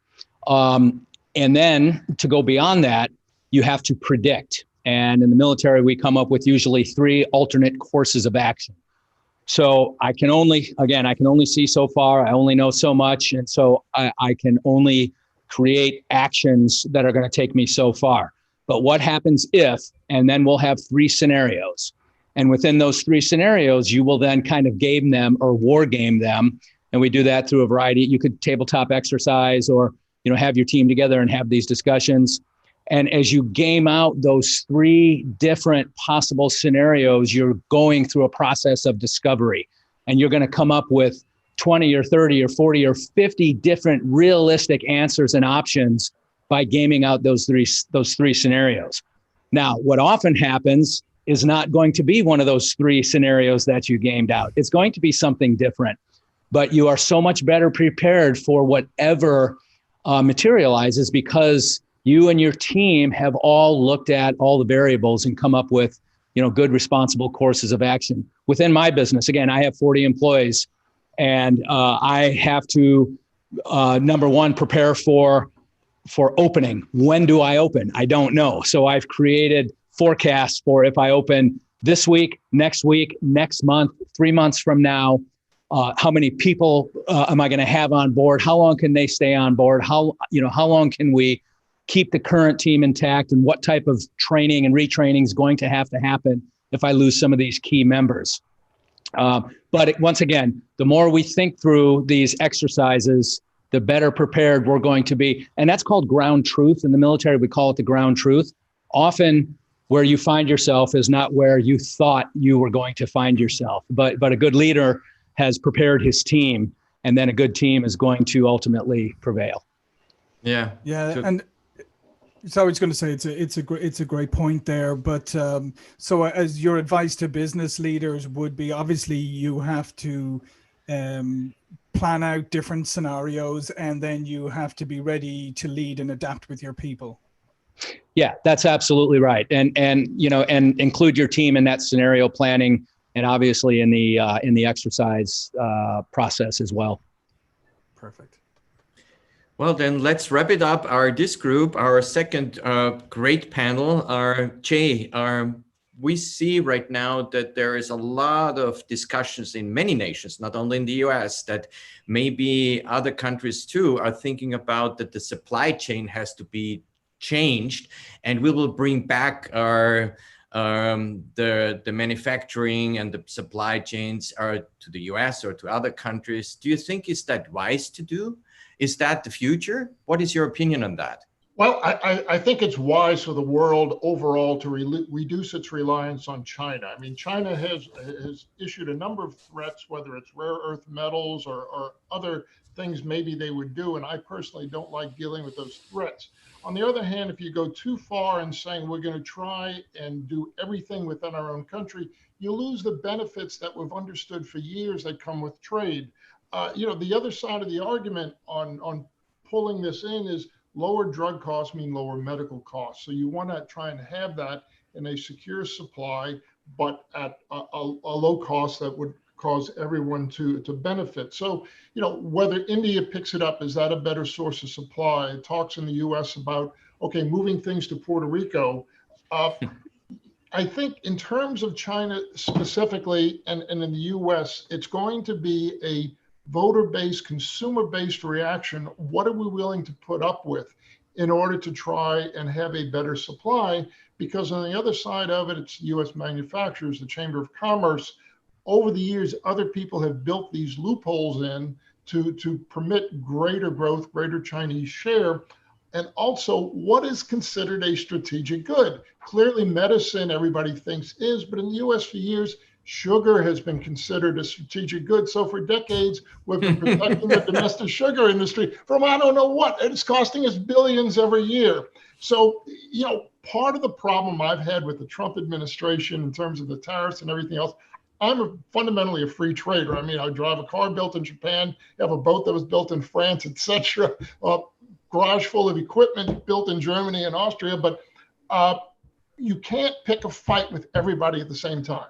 And then to go beyond that, you have to predict. And in the military, we come up with usually 3 alternate courses of action. So I can only see so far. I only know so much. And so I can only create actions that are going to take me so far. But what happens if, and then we'll have 3 scenarios. And within those 3 scenarios, you will then kind of game them or war game them. And we do that through a variety. You could tabletop exercise or, have your team together and have these discussions. And as you game out those 3 different possible scenarios, you're going through a process of discovery. And you're going to come up with 20 or 30 or 40 or 50 different realistic answers and options by gaming out those three scenarios. Now, what often happens is not going to be one of those 3 scenarios that you gamed out. It's going to be something different, but you are so much better prepared for whatever materializes because you and your team have all looked at all the variables and come up with, good, responsible courses of action. Within my business, again, I have 40 employees, and I have to, number one, prepare for opening. When do I open? I don't know. So I've created forecasts for if I open this week, next month, 3 months from now. how many people am I going to have on board? How long can they stay on board? How long can we keep the current team intact, and what type of training and retraining is going to happen if I lose some of these key members? But once again, the more we think through these exercises, the better prepared we're going to be. And that's called ground truth. In the military, we call it the ground truth. Often where you find yourself is not where you thought you were going to find yourself. But a good leader has prepared his team, and then a good team is going to ultimately prevail. Yeah. And so I was going to say it's a great point there. But so as your advice to business leaders would be, obviously you have to plan out different scenarios, and then you have to be ready to lead and adapt with your people. Yeah, that's absolutely right. And include your team in that scenario planning, and obviously in the exercise process as well. Perfect. Well, then let's wrap it up. This group, our second great panel, Jay, we see right now that there is a lot of discussions in many nations, not only in the US, that maybe other countries too are thinking about that the supply chain has to be changed, and we will bring back our the manufacturing and the supply chains to the US or to other countries. Do you think is that wise to do? Is that the future? What is your opinion on that? Well, I think it's wise for the world overall to reduce its reliance on China. I mean, China has issued a number of threats, whether it's rare earth metals or other things maybe they would do, and I personally don't like dealing with those threats. On the other hand, if you go too far in saying we're going to try and do everything within our own country, you lose the benefits that we've understood for years that come with trade. The other side of the argument on pulling this in is lower drug costs mean lower medical costs. So you want to try and have that in a secure supply, but at a low cost that would cause everyone to benefit. So, whether India picks it up, is that a better source of supply? It talks in the US about, okay, moving things to Puerto Rico. I think in terms of China specifically and in the US, it's going to be a voter-based, consumer-based reaction. What are we willing to put up with in order to try and have a better supply? Because on the other side of it, it's US manufacturers, the Chamber of Commerce. Over the years, other people have built these loopholes in to permit greater growth, greater Chinese share. And also, what is considered a strategic good? Clearly, medicine, everybody thinks is, but in the US for years, sugar has been considered a strategic good. So for decades, we've been protecting the domestic sugar industry from I don't know what. And it's costing us billions every year. So, part of the problem I've had with the Trump administration in terms of the tariffs and everything else, I'm fundamentally a free trader. I mean, I drive a car built in Japan, have a boat that was built in France, etc. Garage full of equipment built in Germany and Austria, but you can't pick a fight with everybody at the same time.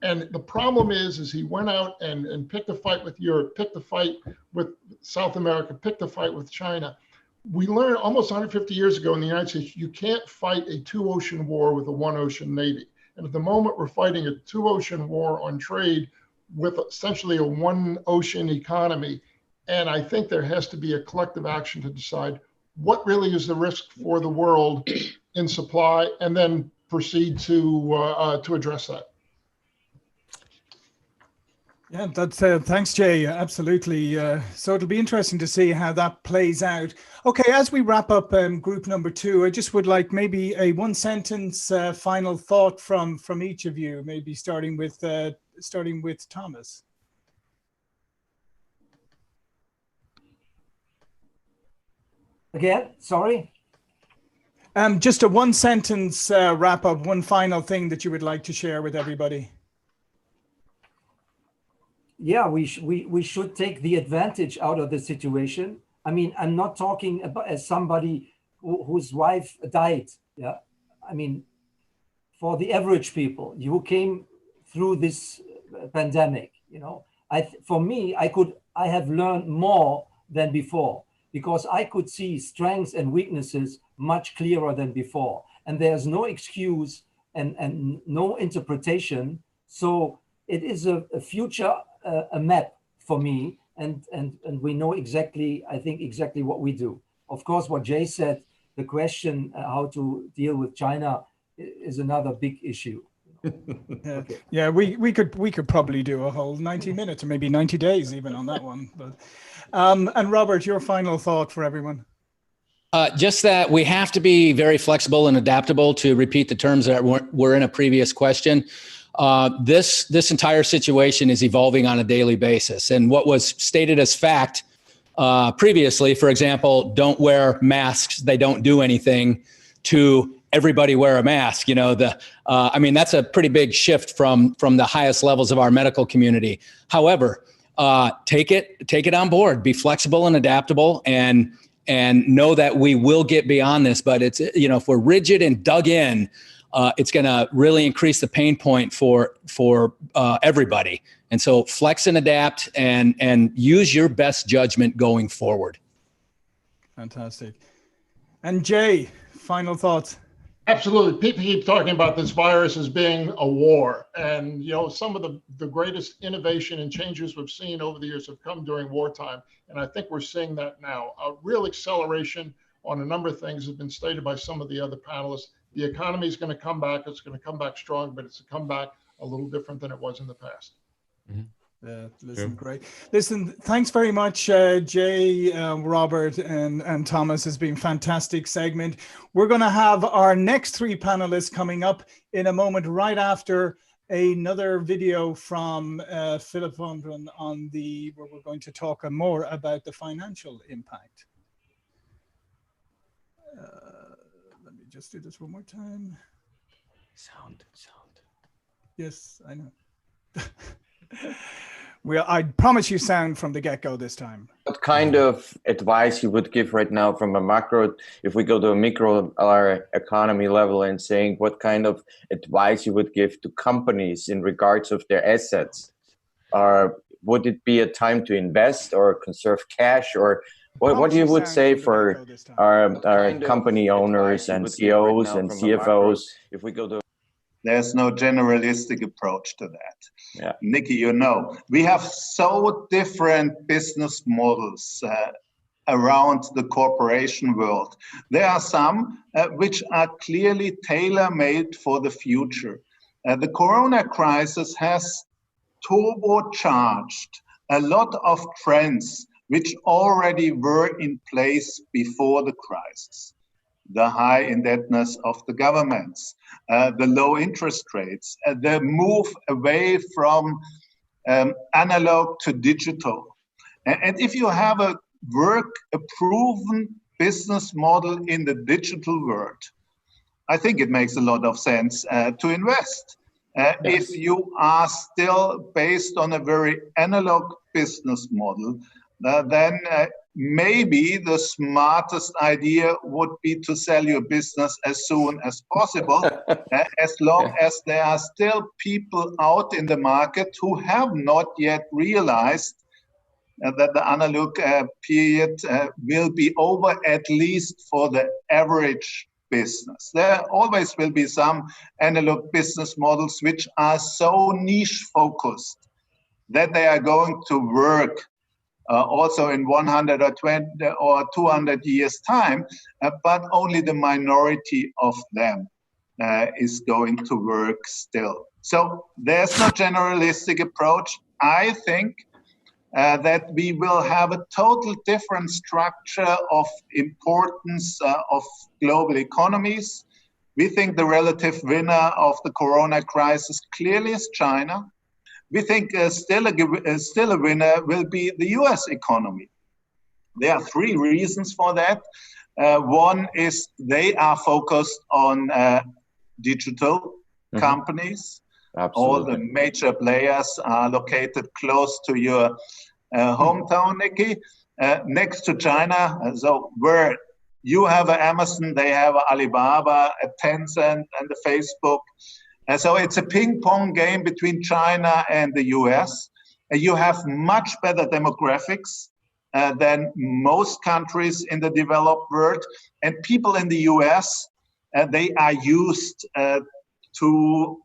And the problem is he went out and picked a fight with Europe, picked a fight with South America, picked a fight with China. We learned almost 150 years ago in the United States, you can't fight a two-ocean war with a one-ocean navy. And at the moment, we're fighting a two-ocean war on trade with essentially a one-ocean economy. And I think there has to be a collective action to decide what really is the risk for the world in supply, and then proceed to address that. Yeah, that's thanks, Jay. Absolutely. So it'll be interesting to see how that plays out. Okay, as we wrap up group number 2, I just would like maybe a one-sentence final thought from each of you. Maybe starting with Thomas. Again, sorry. Just a one-sentence wrap up. One final thing that you would like to share with everybody. Yeah, we should take the advantage out of the situation. I mean, I'm not talking about as somebody whose wife died. Yeah, I mean, for the average people who came through this pandemic, for me, I have learned more than before, because I could see strengths and weaknesses much clearer than before, and there's no excuse and no interpretation. So it is a future, a map for me, and we know exactly, I think, exactly what we do. Of course, what Jay said, the question how to deal with China is another big issue. Okay. Yeah, we could probably do a whole 90 minutes or maybe 90 days even on that one. But and Robert, your final thought for everyone. Just that we have to be very flexible and adaptable, to repeat the terms that were in a previous question. This entire situation is evolving on a daily basis. And what was stated as fact previously, for example, don't wear masks, they don't do anything, to everybody wear a mask. I mean, that's a pretty big shift from the highest levels of our medical community. However, take it on board, be flexible and adaptable, and know that we will get beyond this. But it's, if we're rigid and dug in, it's going to really increase the pain point for everybody. And so flex and adapt and use your best judgment going forward. Fantastic. And Jay, final thoughts. Absolutely. People keep talking about this virus as being a war. And, some of the greatest innovation and changes we've seen over the years have come during wartime. And I think we're seeing that now. A real acceleration on a number of things has been stated by some of the other panelists. The economy is going to come back. It's going to come back strong, but it's a comeback a little different than it was in the past. Mm-hmm. Great. Listen, thanks very much, Jay, Robert, and Thomas. It's been a fantastic segment. We're going to have our next three panelists coming up in a moment, right after another video from Philip Vorndran where we're going to talk more about the financial impact. Let me just do this one more time. Sound. Yes, I know. I promise you sound from the get-go this time. What kind of advice you would give right now from a macro, if we go to a micro or economy level, and saying what kind of advice you would give to companies in regards of their assets? Or would it be a time to invest or conserve cash? Or what you would say for our company owners and CEOs and CFOs if we go to... There's no generalistic approach to that. Yeah. Nikki, we have so different business models around the corporation world. There are some which are clearly tailor-made for the future. The Corona crisis has turbocharged a lot of trends which already were in place before the crisis. The high indebtedness of the governments, the low interest rates, the move away from analog to digital. And if you have a proven business model in the digital world, I think it makes a lot of sense to invest. Yes. If you are still based on a very analog business model, then maybe the smartest idea would be to sell your business as soon as possible, as long as there are still people out in the market who have not yet realized that the analog period will be over, at least for the average business. There always will be some analog business models which are so niche focused that they are going to work also in 100 or 20 or 200 years' time, but only the minority of them is going to work still. So there's no generalistic approach. I think that we will have a total different structure of importance of global economies. We think the relative winner of the Corona crisis clearly is China. We think still a winner will be the US economy. There are three reasons for that. One is they are focused on digital companies. Absolutely. All the major players are located close to your hometown, Nikki, next to China. So where you have an Amazon, they have an Alibaba, a Tencent, and a Facebook. And so it's a ping-pong game between China and the US. You have much better demographics than most countries in the developed world. And people in the US, they are used to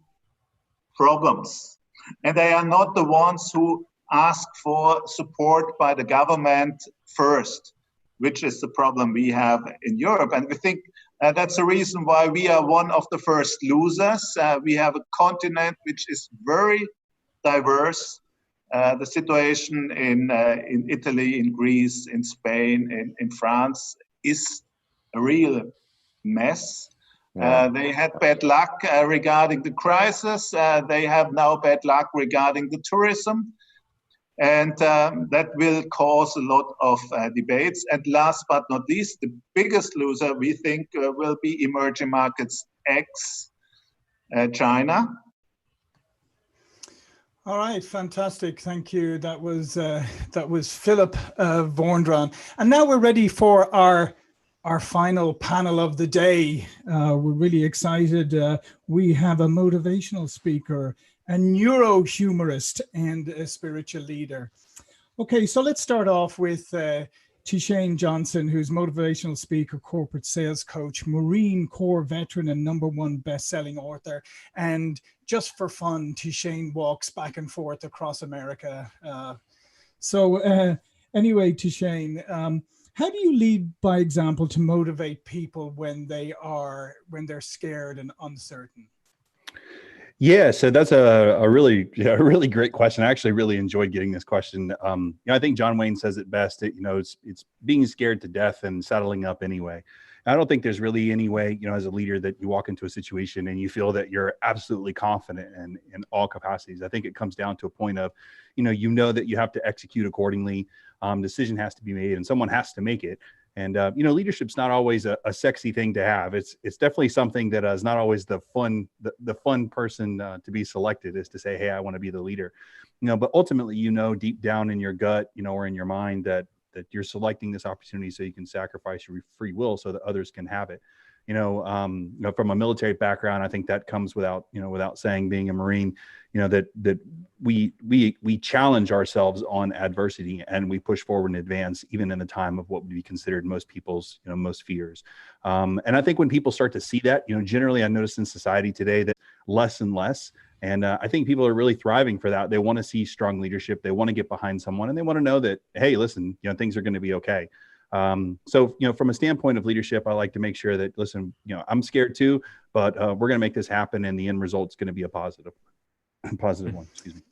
problems. And they are not the ones who ask for support by the government first, which is the problem we have in Europe. And we think that's the reason why we are one of the first losers. We have a continent which is very diverse. The situation in Italy, in Greece, in Spain, in France is a real mess. They had bad luck regarding the crisis. They have now bad luck regarding the tourism. And that will cause a lot of debates. And last but not least, the biggest loser, we think, will be emerging markets ex China. All right, fantastic. Thank you. That was Philip Vorndran. And now we're ready for our final panel of the day. We're really excited. We have a motivational speaker, a neuro-humorist, and a spiritual leader. Okay, so let's start off with TShane Johnson, who's motivational speaker, corporate sales coach, Marine Corps veteran, and #1 best-selling author. And just for fun, TShane walks back and forth across America. Anyway, TShane, how do you lead by example to motivate people when they're scared and uncertain? Yeah, so that's a really great question. I actually really enjoyed getting this question. I think John Wayne says it best. It's being scared to death and settling up anyway. I don't think there's really any way, as a leader, that you walk into a situation and you feel that you're absolutely confident in all capacities. I think it comes down to a point of, that you have to execute accordingly. Decision has to be made, and someone has to make it. And, leadership's not always a sexy thing to have. It's definitely something that is not always the fun person to be selected, is to say, hey, I want to be the leader, but ultimately, deep down in your gut, or in your mind that you're selecting this opportunity so you can sacrifice your free will so that others can have it. From a military background, I think that comes without saying, being a Marine, that we challenge ourselves on adversity and we push forward and advance, even in a time of what would be considered most people's, most fears. And I think when people start to see that, generally I notice in society today that less and less. And I think people are really thriving for that. They want to see strong leadership. They want to get behind someone, and they want to know that, hey, listen, things are going to be okay. So, from a standpoint of leadership, I like to make sure that, listen, I'm scared too, but we're going to make this happen, and the end result's going to be a positive one. Excuse me.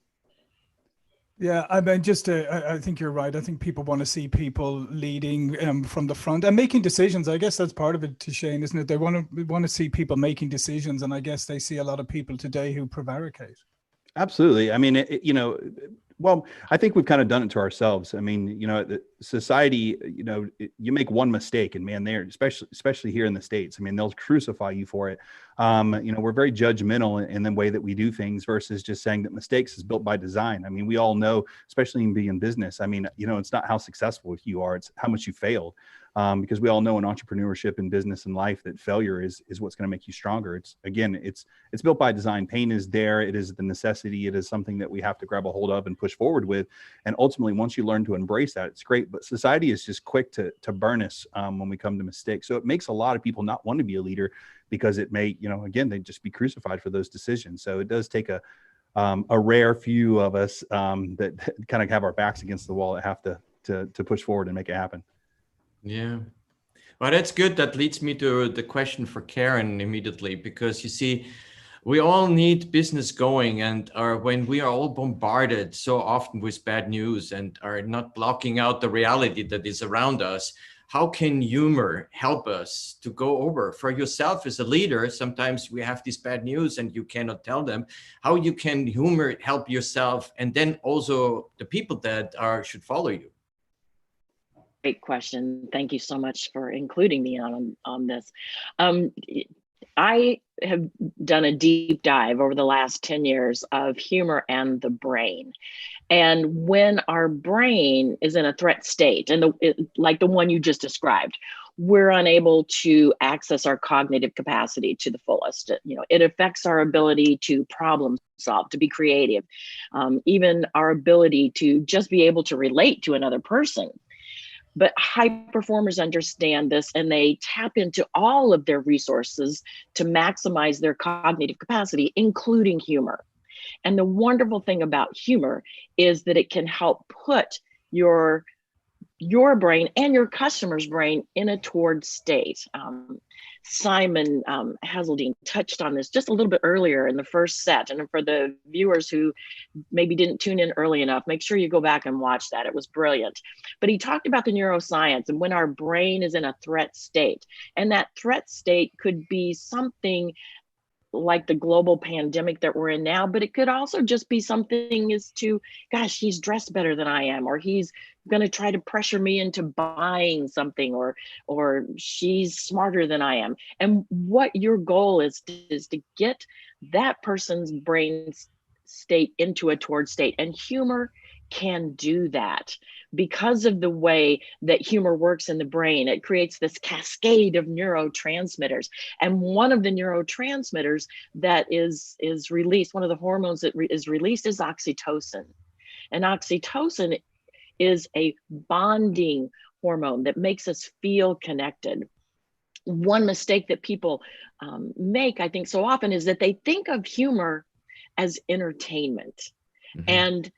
Yeah, I mean, I think you're right. I think people want to see people leading from the front and making decisions. I guess that's part of it, TShane, isn't it? They want to see people making decisions, and I guess they see a lot of people today who prevaricate. Absolutely. I mean, well, I think we've kind of done it to ourselves. I mean, the society, you make one mistake and man, especially here in the States, I mean, they'll crucify you for it. We're very judgmental in the way that we do things versus just saying that mistakes is built by design. I mean, we all know, especially in being in business, I mean, it's not how successful you are, it's how much you failed. Because we all know in entrepreneurship and business and life that failure is what's going to make you stronger. It's built by design. Pain is there. It is the necessity. It is something that we have to grab a hold of and push forward with. And ultimately, once you learn to embrace that, it's great. But society is just quick to burn us when we come to mistakes. So it makes a lot of people not want to be a leader because it may, again, they'd just be crucified for those decisions. So it does take a rare few of us that kind of have our backs against the wall that have to push forward and make it happen. Yeah. Well, that's good. That leads me to the question for Karen immediately, because you see, we all need business going, and when we are all bombarded so often with bad news and are not blocking out the reality that is around us, how can humor help us to go over? For yourself as a leader, sometimes we have this bad news and you cannot tell them. How you can humor help yourself and then also the people that should follow you? Great question. Thank you so much for including me on this. I have done a deep dive over the last 10 years of humor and the brain. And when our brain is in a threat state, and like the one you just described, we're unable to access our cognitive capacity to the fullest. It affects our ability to problem solve, to be creative, even our ability to just be able to relate to another person. But high performers understand this, and they tap into all of their resources to maximize their cognitive capacity, including humor. And the wonderful thing about humor is that it can help put your brain and your customer's brain in a toward state. Simon Hazeldine touched on this just a little bit earlier in the first set. And for the viewers who maybe didn't tune in early enough, make sure you go back and watch that. It was brilliant. But he talked about the neuroscience and when our brain is in a threat state. And that threat state could be something like the global pandemic that we're in now, but it could also just be something as to, gosh, he's dressed better than I am, or he's going to try to pressure me into buying something, or she's smarter than I am. And what your goal is to get that person's brain state into a toward state. And humor can do that because of the way that humor works in the brain. It creates this cascade of neurotransmitters. And one of the neurotransmitters that is released, one of the hormones that is released is oxytocin. And oxytocin is a bonding hormone that makes us feel connected. One mistake that people make, I think, so often is that they think of humor as entertainment. Mm-hmm.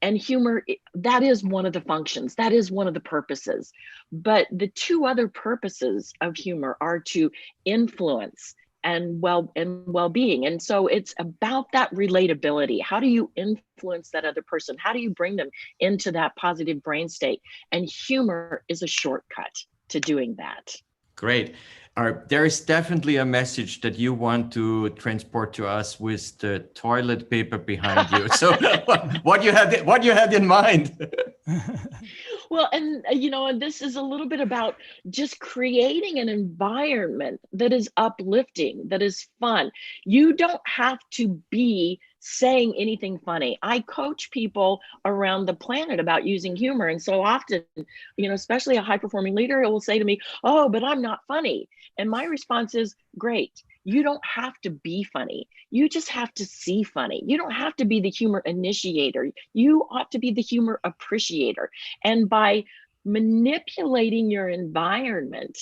And humor, that is one of the functions, that is one of the purposes. But the two other purposes of humor are to influence and well-being. And so it's about that relatability. How do you influence that other person? How do you bring them into that positive brain state? And humor is a shortcut to doing that. Great. There is definitely a message that you want to transport to us with the toilet paper behind you. So what you had in mind? Well, and this is a little bit about just creating an environment that is uplifting, that is fun. You don't have to be saying anything funny. I coach people around the planet about using humor. And so often, especially a high-performing leader will say to me, "Oh, but I'm not funny." And my response is, great. You don't have to be funny. You just have to see funny. You don't have to be the humor initiator. You ought to be the humor appreciator. And by manipulating your environment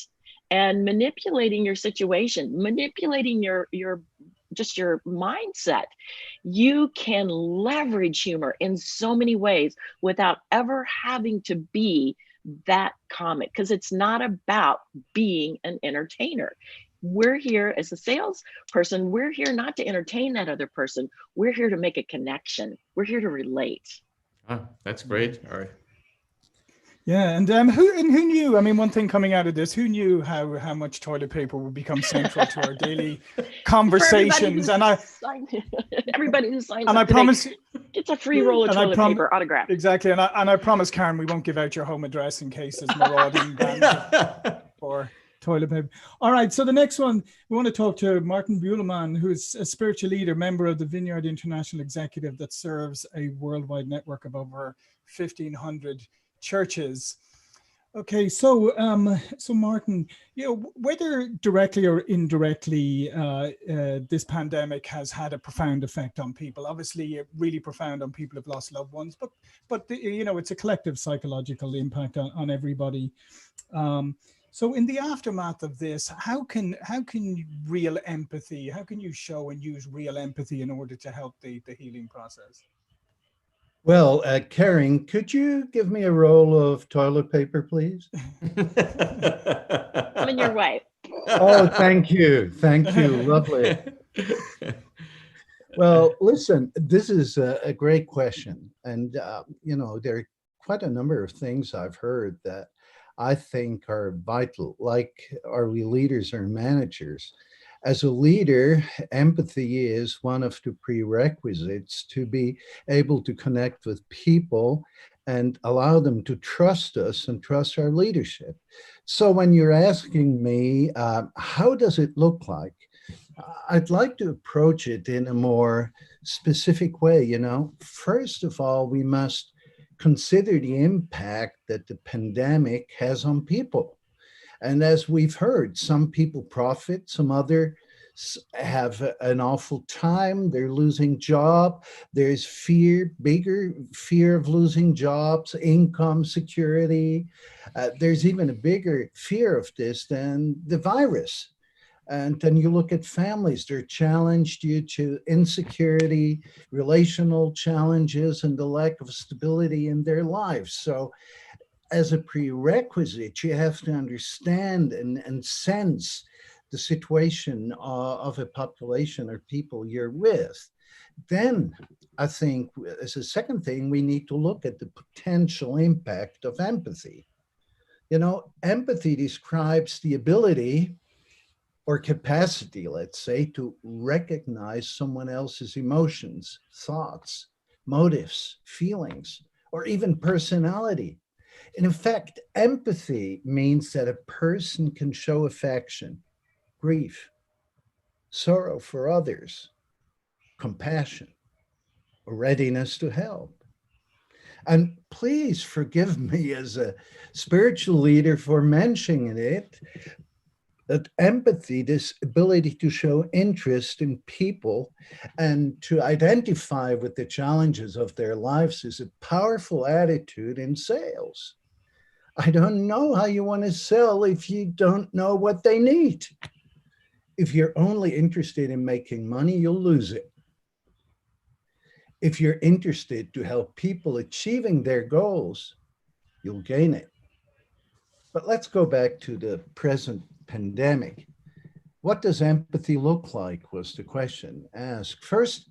and manipulating your situation, manipulating your mindset, you can leverage humor in so many ways without ever having to be that comic, because it's not about being an entertainer. We're here as a salesperson. We're here not to entertain that other person. We're here to make a connection. We're here to relate. Oh, that's great. All right. Yeah, and who knew? I mean, one thing coming out of this, who knew how much toilet paper would become central to our daily conversations? Everybody who signs and up I promise gets a free roll of toilet paper autographed. Exactly, and I promise, Karen, we won't give out your home address in case there's marauding bands for toilet paper. All right, so the next one, we want to talk to Martin Buehlmann, who is a spiritual leader, member of the Vineyard International Executive that serves a worldwide network of over 1,500 churches. Okay, so Martin, whether directly or indirectly, this pandemic has had a profound effect on people. Obviously, really profound on people who've lost loved ones, but it's a collective psychological impact on everybody. So in the aftermath of this, how can real empathy? How can you show and use real empathy in order to help the healing process? Well, Karen, could you give me a roll of toilet paper, please? I'm in your way. Oh, thank you. Thank you. Lovely. Well, listen, this is a great question. And, there are quite a number of things I've heard that I think are vital, like, are we leaders or managers? As a leader, empathy is one of the prerequisites to be able to connect with people and allow them to trust us and trust our leadership. So when you're asking me, how does it look like? I'd like to approach it in a more specific way. First of all, we must consider the impact that the pandemic has on people. And as we've heard, some people profit, some others have an awful time. They're losing job. There's fear, bigger fear of losing jobs, income security. There's even a bigger fear of this than the virus. And then you look at families, they're challenged due to insecurity, relational challenges, and the lack of stability in their lives. So as a prerequisite, you have to understand and sense the situation of a population or people you're with. Then I think as a second thing, we need to look at the potential impact of empathy. You know, empathy describes the ability or capacity, let's say, to recognize someone else's emotions, thoughts, motives, feelings, or even personality. And in fact, empathy means that a person can show affection, grief, sorrow for others, compassion, or readiness to help. And please forgive me as a spiritual leader for mentioning it, that empathy, this ability to show interest in people and to identify with the challenges of their lives, is a powerful attitude in sales. I don't know how you want to sell if you don't know what they need. If you're only interested in making money, you'll lose it. If you're interested to help people achieving their goals, you'll gain it. But let's go back to the present pandemic. What does empathy look like was the question asked. First,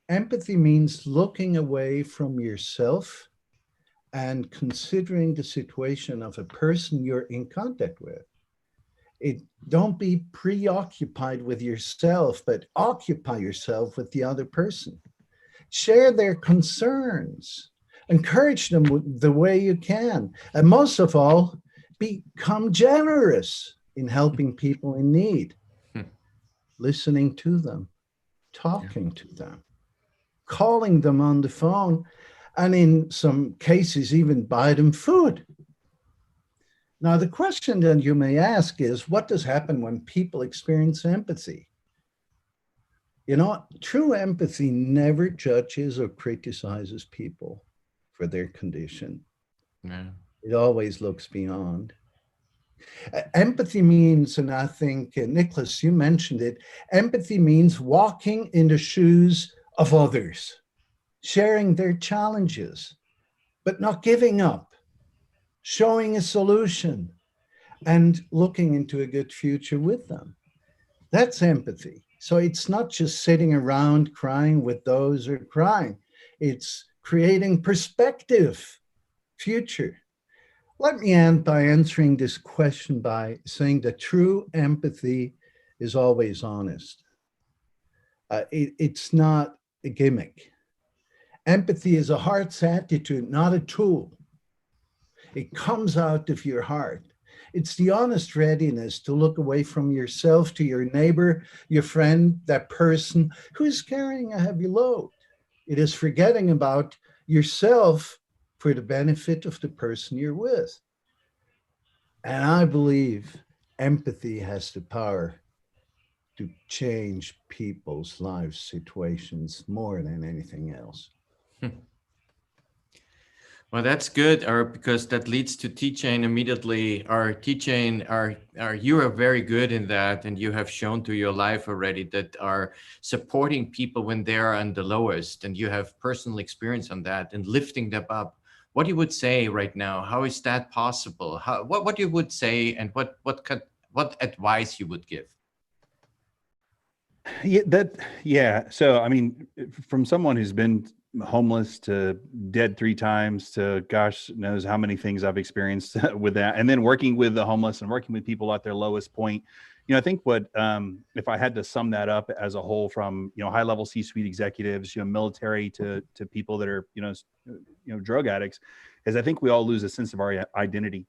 empathy means looking away from yourself and considering the situation of a person you're in contact with. Don't be preoccupied with yourself, but occupy yourself with the other person. Share their concerns, encourage them the way you can, and most of all, become generous in helping people in need, listening to them, talking to them, calling them on the phone, and in some cases, even buy them food. Now, the question that you may ask is, what does happen when people experience empathy? You know, true empathy never judges or criticizes people for their condition. Yeah. It always looks beyond. Empathy means, and I think, Nicholas, you mentioned it, empathy means walking in the shoes of others, sharing their challenges, but not giving up, showing a solution, and looking into a good future with them. That's empathy. So it's not just sitting around crying with those who are crying. It's creating perspective, future. Let me end by answering this question by saying that true empathy is always honest. It's not a gimmick. Empathy is a heart's attitude, not a tool. It comes out of your heart. It's the honest readiness to look away from yourself to your neighbor, your friend, that person who's carrying a heavy load. It is forgetting about yourself for the benefit of the person you're with. And I believe empathy has the power to change people's life situations more than anything else. Well, that's good, because that leads to TShane immediately. Our TShane, you are very good in that, and you have shown through your life already that are supporting people when they are on the lowest, and you have personal experience on that and lifting them up. What you would say right now? How is that possible? What you would say, and what advice you would give? Yeah. So, I mean, from someone who's been homeless to dead 3 times to gosh knows how many things I've experienced with that, and then working with the homeless and working with people at their lowest point, you know, I think what if I had to sum that up as a whole, from high-level C-suite executives, military to people that are drug addicts, is I think we all lose a sense of our identity.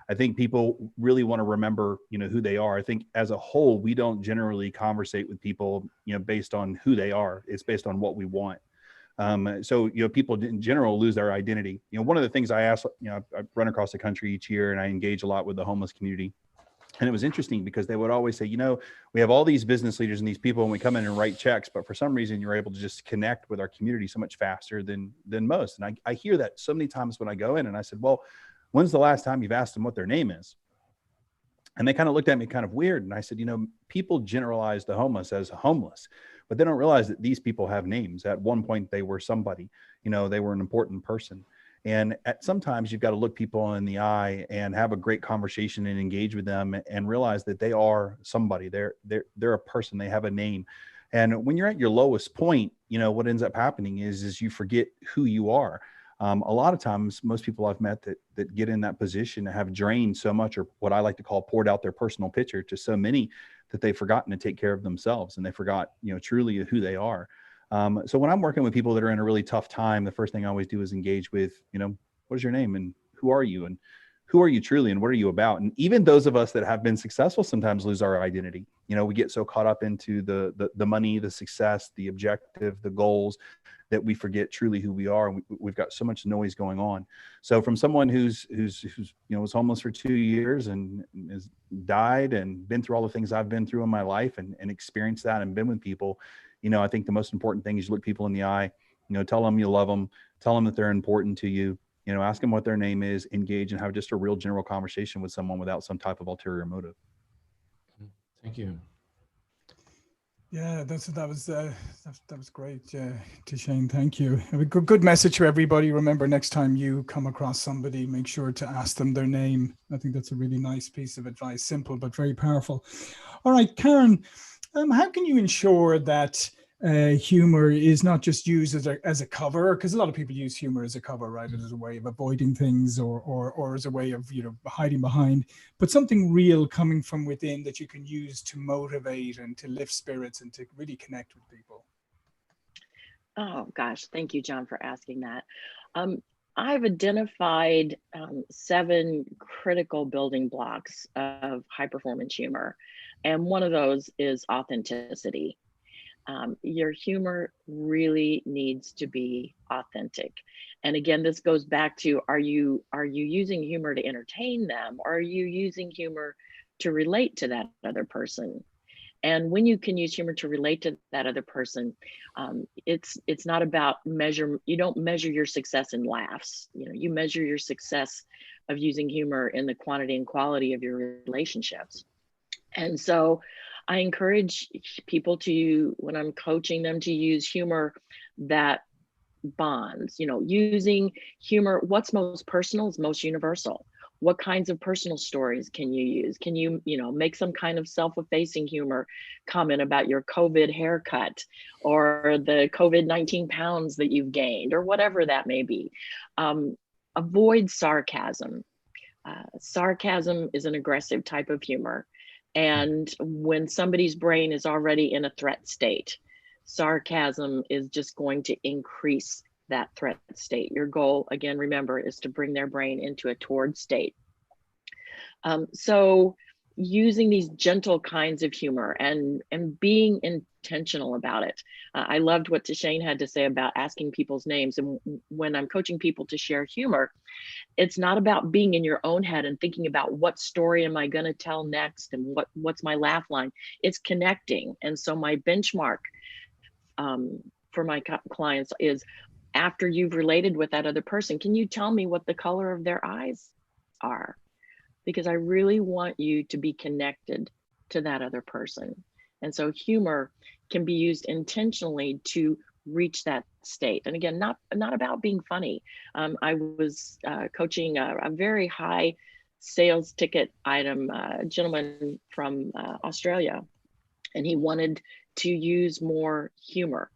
I think people really want to remember, who they are. I think as a whole, we don't generally conversate with people, based on who they are. It's based on what we want. So, people in general lose their identity. One of the things I ask, I run across the country each year and I engage a lot with the homeless community. And it was interesting because they would always say, we have all these business leaders and these people, and we come in and write checks, but for some reason you're able to just connect with our community so much faster than most. And I hear that so many times when I go in, and I said, well, when's the last time you've asked them what their name is? And they kind of looked at me kind of weird. And I said, people generalize the homeless as homeless, but they don't realize that these people have names. At one point, they were somebody, they were an important person. And sometimes you've got to look people in the eye and have a great conversation and engage with them and realize that they are somebody. They're a person. They have a name. And when you're at your lowest point, what ends up happening is you forget who you are. A lot of times, most people I've met that get in that position have drained so much, or what I like to call poured out their personal pitcher to so many, that they've forgotten to take care of themselves, and they forgot, truly who they are. So when I'm working with people that are in a really tough time, the first thing I always do is engage with, what is your name and who are you, and who are you truly, and what are you about? And even those of us that have been successful sometimes lose our identity. We get so caught up into the money, the success, the objective, the goals, that we forget truly who we are. And we've got so much noise going on. So from someone who's was homeless for 2 years and has died and been through all the things I've been through in my life and experienced that and been with people, I think the most important thing is you look people in the eye, tell them you love them, tell them that they're important to you, ask them what their name is, engage, and have just a real general conversation with someone without some type of ulterior motive. Thank you. Yeah, that was great, TShane. Thank you. A good message to everybody. Remember, next time you come across somebody, make sure to ask them their name. I think that's a really nice piece of advice. Simple but very powerful. All right, Karen, how can you ensure that humor is not just used as a cover? Because a lot of people use humor as a cover, right? As a way of avoiding things or as a way of hiding behind, but something real coming from within that you can use to motivate and to lift spirits and to really connect with people. Oh gosh, thank you, John, for asking that. I've identified 7 critical building blocks of high performance humor, and one of those is authenticity. Your humor really needs to be authentic. And again, this goes back to, are you using humor to entertain them, or are you using humor to relate to that other person? And when you can use humor to relate to that other person, it's not about you don't measure your success in laughs. You measure your success of using humor in the quantity and quality of your relationships. And so I encourage people to, when I'm coaching them, to use humor that bonds, using humor. What's most personal is most universal. What kinds of personal stories can you use? Can you, make some kind of self-effacing humor comment about your COVID haircut or the COVID-19 pounds that you've gained, or whatever that may be. Avoid sarcasm. Sarcasm is an aggressive type of humor. And when somebody's brain is already in a threat state, sarcasm is just going to increase that threat state. Your goal, again, remember, is to bring their brain into a toward state. So using these gentle kinds of humor and being intentional about it. I loved what TShane had to say about asking people's names. And when I'm coaching people to share humor, it's not about being in your own head and thinking about what story am I going to tell next and what's my laugh line. It's connecting. And so my benchmark for my clients is, after you've related with that other person, can you tell me what the color of their eyes are? Because I really want you to be connected to that other person. And so humor can be used intentionally to reach that state. And again, not about being funny. I was coaching a very high sales ticket item, a gentleman from Australia, and he wanted to use more humor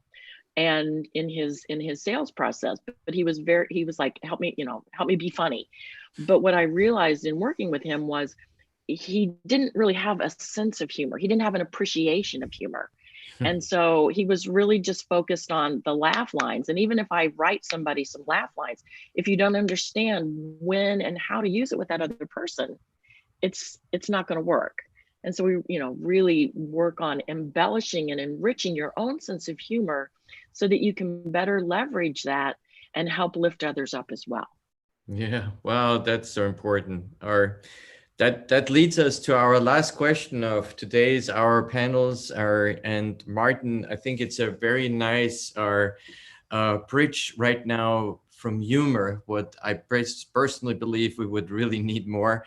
and in his sales process, but he was like, help me be funny. But what I realized in working with him was he didn't really have a sense of humor. He didn't have an appreciation of humor. And so he was really just focused on the laugh lines. And even if I write somebody some laugh lines, if you don't understand when and how to use it with that other person, it's not going to work. And so we, really work on embellishing and enriching your own sense of humor so that you can better leverage that and help lift others up as well. Yeah, wow, that's so important. That leads us to our last question of today's our panels. And Martin, I think it's a very nice bridge right now from humor, what I personally believe we would really need more,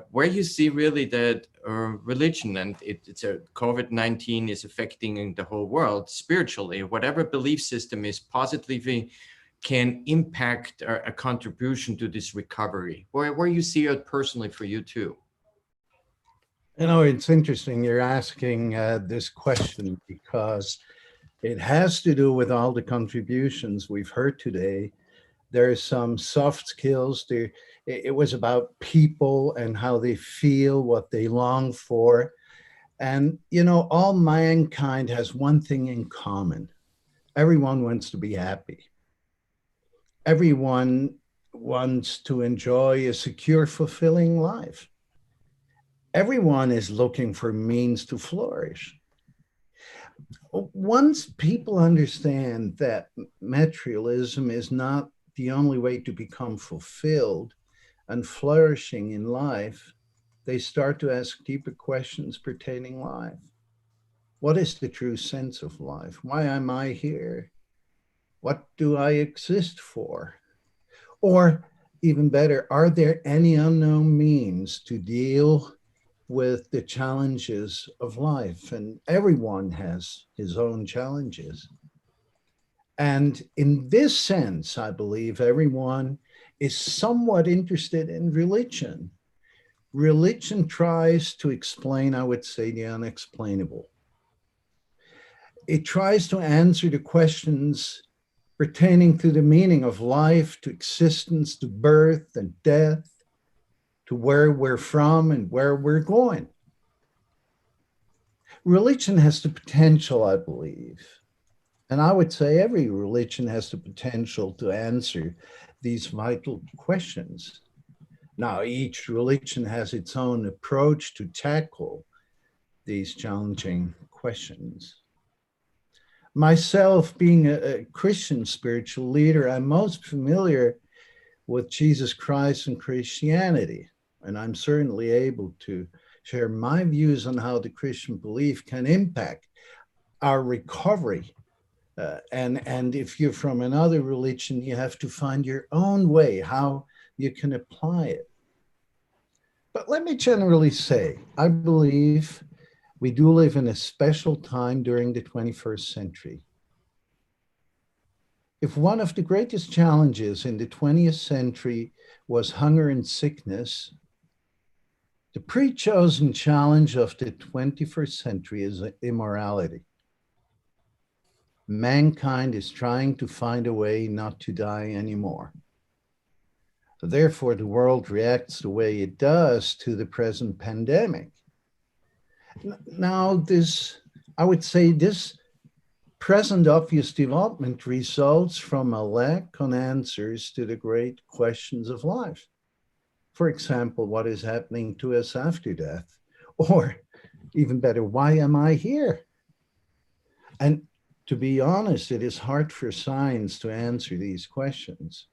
where you see really that religion and it's a COVID-19 is affecting the whole world spiritually, whatever belief system is positively can impact a contribution to this recovery, where you see it personally for you too. You know, it's interesting you're asking this question because it has to do with all the contributions we've heard today. There's some soft skills. It was about people and how they feel, what they long for. And, you know, all mankind has one thing in common. Everyone wants to be happy. Everyone wants to enjoy a secure, fulfilling life. Everyone is looking for means to flourish. Once people understand that materialism is not the only way to become fulfilled and flourishing in life, they start to ask deeper questions pertaining life. What is the true sense of life? Why am I here? What do I exist for? Or even better, are there any unknown means to deal with the challenges of life? And everyone has his own challenges. And in this sense, I believe everyone is somewhat interested in religion. Religion tries to explain, I would say, the unexplainable. It tries to answer the questions pertaining to the meaning of life, to existence, to birth and death, to where we're from and where we're going. Religion has the potential, I believe, and I would say every religion has the potential to answer these vital questions. Now, each religion has its own approach to tackle these challenging questions. Myself, being a Christian spiritual leader, I'm most familiar with Jesus Christ and Christianity, and I'm certainly able to share my views on how the Christian belief can impact our recovery. And if you're from another religion, you have to find your own way, how you can apply it. But let me generally say, I believe we do live in a special time during the 21st century. If one of the greatest challenges in the 20th century was hunger and sickness, the pre-chosen challenge of the 21st century is immorality. Mankind is trying to find a way not to die anymore. Therefore, the world reacts the way it does to the present pandemic. Now, I would say this present obvious development results from a lack of answers to the great questions of life. For example, what is happening to us after death? Or even better, why am I here? And to be honest, it is hard for science to answer these questions.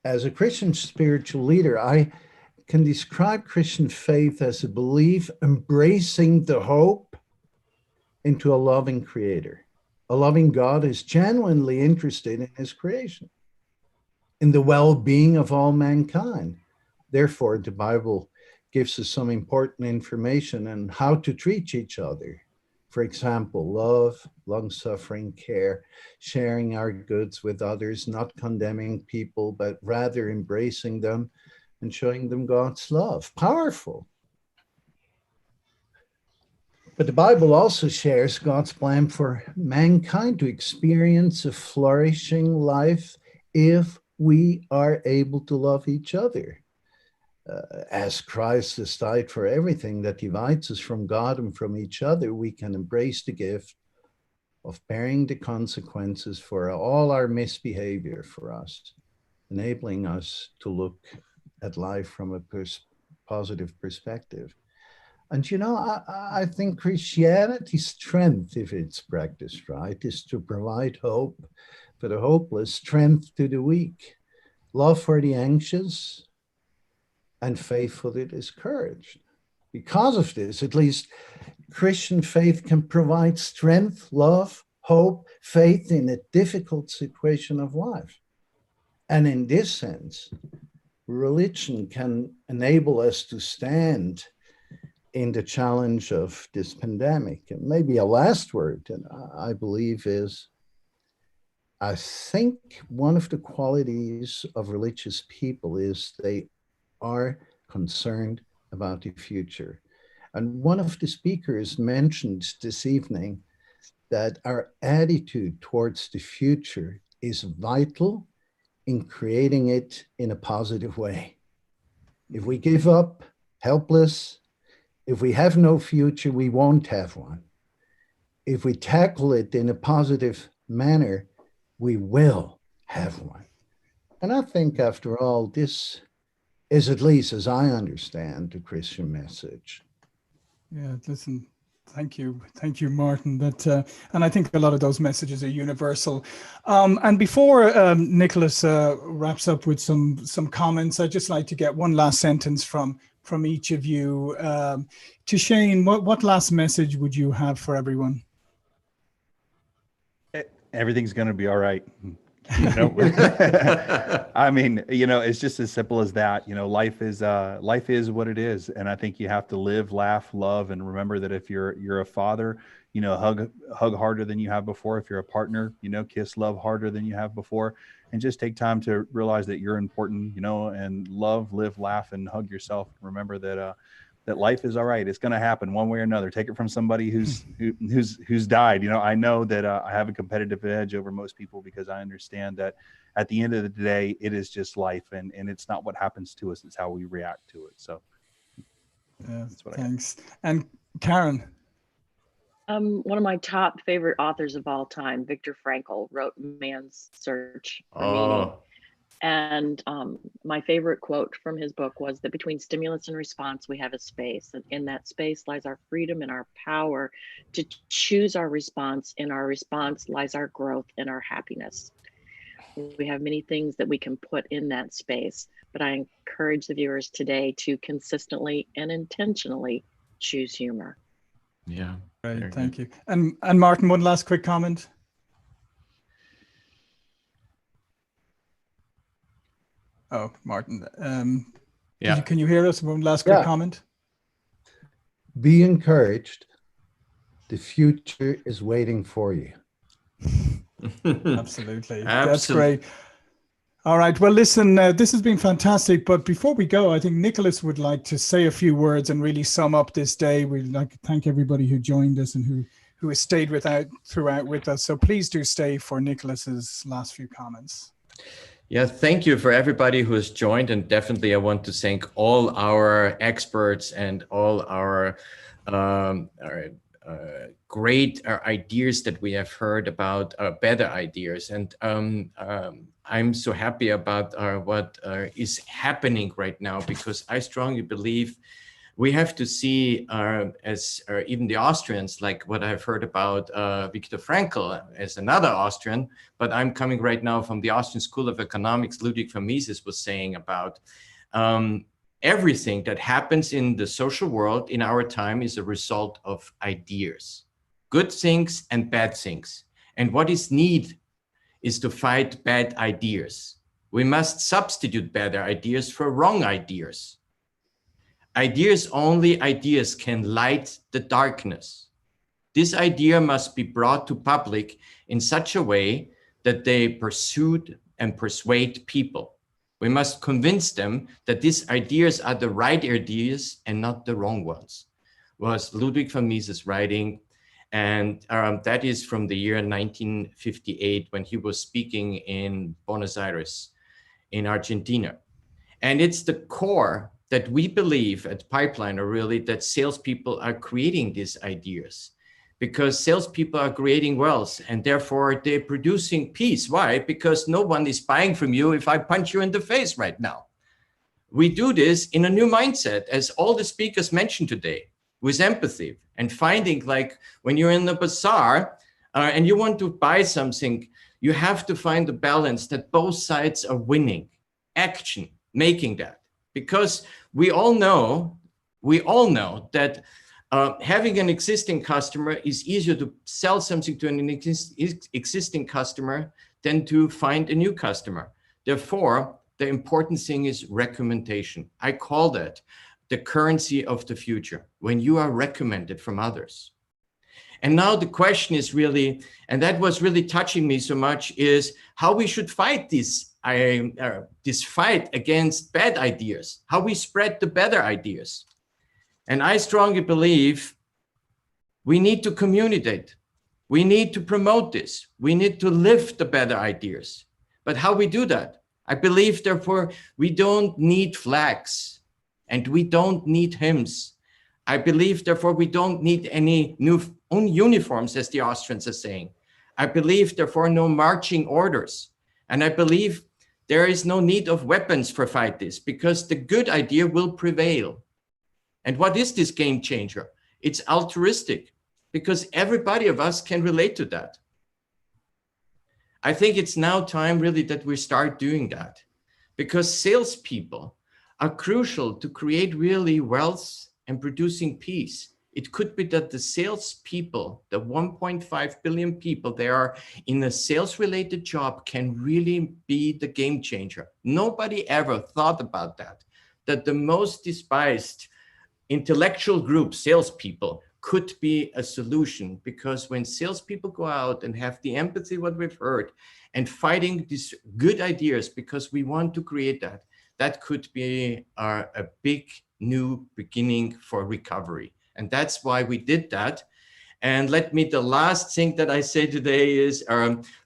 As a Christian spiritual leader, I can describe Christian faith as a belief embracing the hope into a loving creator. A loving God is genuinely interested in his creation, in the well-being of all mankind. Therefore, the Bible gives us some important information on how to treat each other. For example, love, long-suffering, care, sharing our goods with others, not condemning people, but rather embracing them and showing them God's love. Powerful. But the Bible also shares God's plan for mankind to experience a flourishing life if we are able to love each other. As Christ has died for everything that divides us from God and from each other, we can embrace the gift of bearing the consequences for all our misbehavior for us, enabling us to look at life from a positive perspective. And you know, I think Christianity's strength, if it's practiced right, is to provide hope for the hopeless, strength to the weak, love for the anxious, and faith for the discouraged. Because of this, at least, Christian faith can provide strength, love, hope, faith in a difficult situation of life. And in this sense, religion can enable us to stand in the challenge of this pandemic. And maybe a last word, and I believe is, I think one of the qualities of religious people is they are concerned about the future. And one of the speakers mentioned this evening that our attitude towards the future is vital in creating it in a positive way. If we give up, helpless, if we have no future, we won't have one. If we tackle it in a positive manner, we will have one. And I think, after all, this is, at least as I understand, the Christian message. Yeah, listen, thank you, Martin. That and I think a lot of those messages are universal. And before Nikolaus wraps up with some comments, I'd just like to get one last sentence from each of you. TShane, what last message would you have for everyone? Everything's going to be all right. You know, I mean, you know, it's just as simple as that. You know, life is what it is, and I think you have to live, laugh, love, and remember that if you're a father, you know, hug harder than you have before. If you're a partner, you know, kiss, love harder than you have before, and just take time to realize that you're important, you know, and love, live, laugh, and hug yourself. Remember that that life is all right. It's going to happen one way or another. Take it from somebody who's died. You know, I know that I have a competitive edge over most people because I understand that at the end of the day, it is just life, and it's not what happens to us, it's how we react to it. So that's what thanks. And Karen? One of my top favorite authors of all time, Viktor Frankl, wrote Man's Search for Meaning. And my favorite quote from his book was that between stimulus and response, we have a space. And in that space lies our freedom and our power to choose our response. In our response lies our growth and our happiness. We have many things that we can put in that space, but I encourage the viewers today to consistently and intentionally choose humor. Yeah. Right. Thank you. And Martin, one last quick comment. Oh, Martin, yeah. Can you hear us? One last quick comment. Be encouraged. The future is waiting for you. Absolutely. That's great. All right. Well, listen, this has been fantastic. But before we go, I think Nikolaus would like to say a few words and really sum up this day. We'd like to thank everybody who joined us and who has stayed throughout with us. So please do stay for Nikolaus's last few comments. Yeah, thank you for everybody who has joined. And definitely I want to thank all our experts and all our great ideas that we have heard about, better ideas. And I'm so happy about what is happening right now, because I strongly believe we have to see, as even the Austrians, like what I've heard about Viktor Frankl as another Austrian, but I'm coming right now from the Austrian School of Economics. Ludwig von Mises was saying about everything that happens in the social world in our time is a result of ideas, good things and bad things. And what is needed is to fight bad ideas. We must substitute better ideas for wrong ideas. Only ideas can light the darkness. This idea must be brought to public in such a way that they pursue and persuade people. We must convince them that these ideas are the right ideas and not the wrong ones, was Ludwig von Mises writing. And that is from the year 1958, when he was speaking in Buenos Aires in Argentina. And it's the core that we believe at Pipeliner, really, that salespeople are creating these ideas, because salespeople are creating wealth and therefore they're producing peace. Why? Because no one is buying from you if I punch you in the face right now. We do this in a new mindset, as all the speakers mentioned today, with empathy and finding, like when you're in the bazaar and you want to buy something, you have to find the balance that both sides are winning. Action, making that. Because we all know that Having an existing customer is easier to sell something to an existing customer than to find a new customer. Therefore, the important thing is recommendation. I call that the currency of the future, when you are recommended from others. And now the question is really, and that was really touching me so much, is how we should fight this fight against bad ideas, how we spread the better ideas. And I strongly believe we need to communicate. We need to promote this. We need to lift the better ideas. But how we do that? I believe, therefore, we don't need flags and we don't need hymns. I believe, therefore, we don't need any new uniforms, as the Austrians are saying. I believe, therefore, no marching orders. And I believe there is no need of weapons for fight this, because the good idea will prevail. And what is this game changer? It's altruistic, because everybody of us can relate to that. I think it's now time really that we start doing that, because salespeople are crucial to create really wealth and producing peace. It could be that the salespeople, the 1.5 billion people there are in a sales-related job, can really be the game changer. Nobody ever thought about that the most despised intellectual group, salespeople, could be a solution, because when salespeople go out and have the empathy, what we've heard, and fighting these good ideas because we want to create that could be a big new beginning for recovery. And that's why we did that. And the last thing that I say today is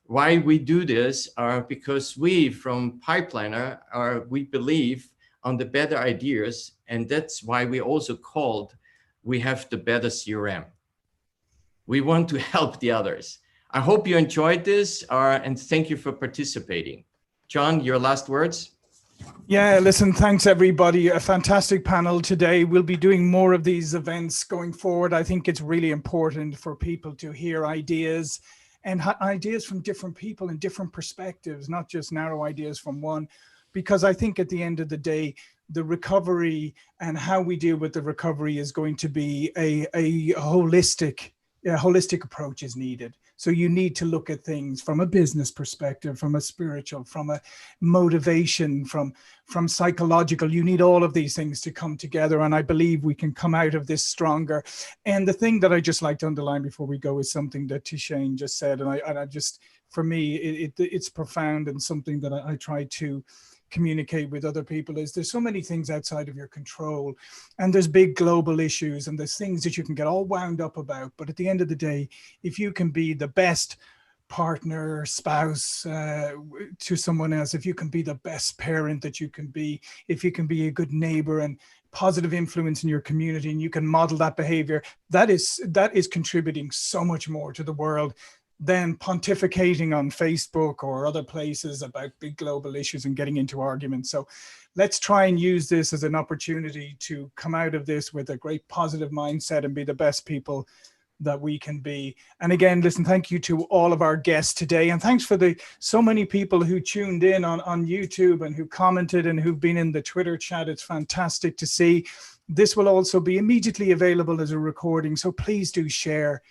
why we do this because we from Pipeliner we believe on the better ideas. And that's why we also we have the better CRM. We want to help the others. I hope you enjoyed this and thank you for participating. John, your last words? Yeah, listen, thanks everybody. A fantastic panel today. We'll be doing more of these events going forward. I think it's really important for people to hear ideas and ideas from different people and different perspectives, not just narrow ideas from one, because I think at the end of the day, the recovery and how we deal with the recovery is going to be a holistic approach is needed. So you need to look at things from a business perspective, from a spiritual, from a motivation, from psychological. You need all of these things to come together. And I believe we can come out of this stronger. And the thing that I just like to underline before we go is something that TShane just said. And I just, for me, it's profound and something that I try to communicate with other people is there's so many things outside of your control, and there's big global issues and there's things that you can get all wound up about. But at the end of the day, if you can be the best partner, spouse to someone else, if you can be the best parent that you can be, if you can be a good neighbor and positive influence in your community, and you can model that behavior, that is contributing so much more to the world than pontificating on Facebook or other places about big global issues and getting into arguments. So let's try and use this as an opportunity to come out of this with a great positive mindset and be the best people that we can be. And again, listen, thank you to all of our guests today. And thanks for so many people who tuned in on YouTube and who commented and who've been in the Twitter chat. It's fantastic to see. This will also be immediately available as a recording. So please do share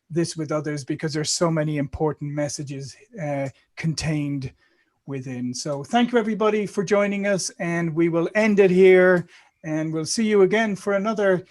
this with others, because there's so many important messages contained within. So thank you everybody for joining us, and we will end it here, and we'll see you again for another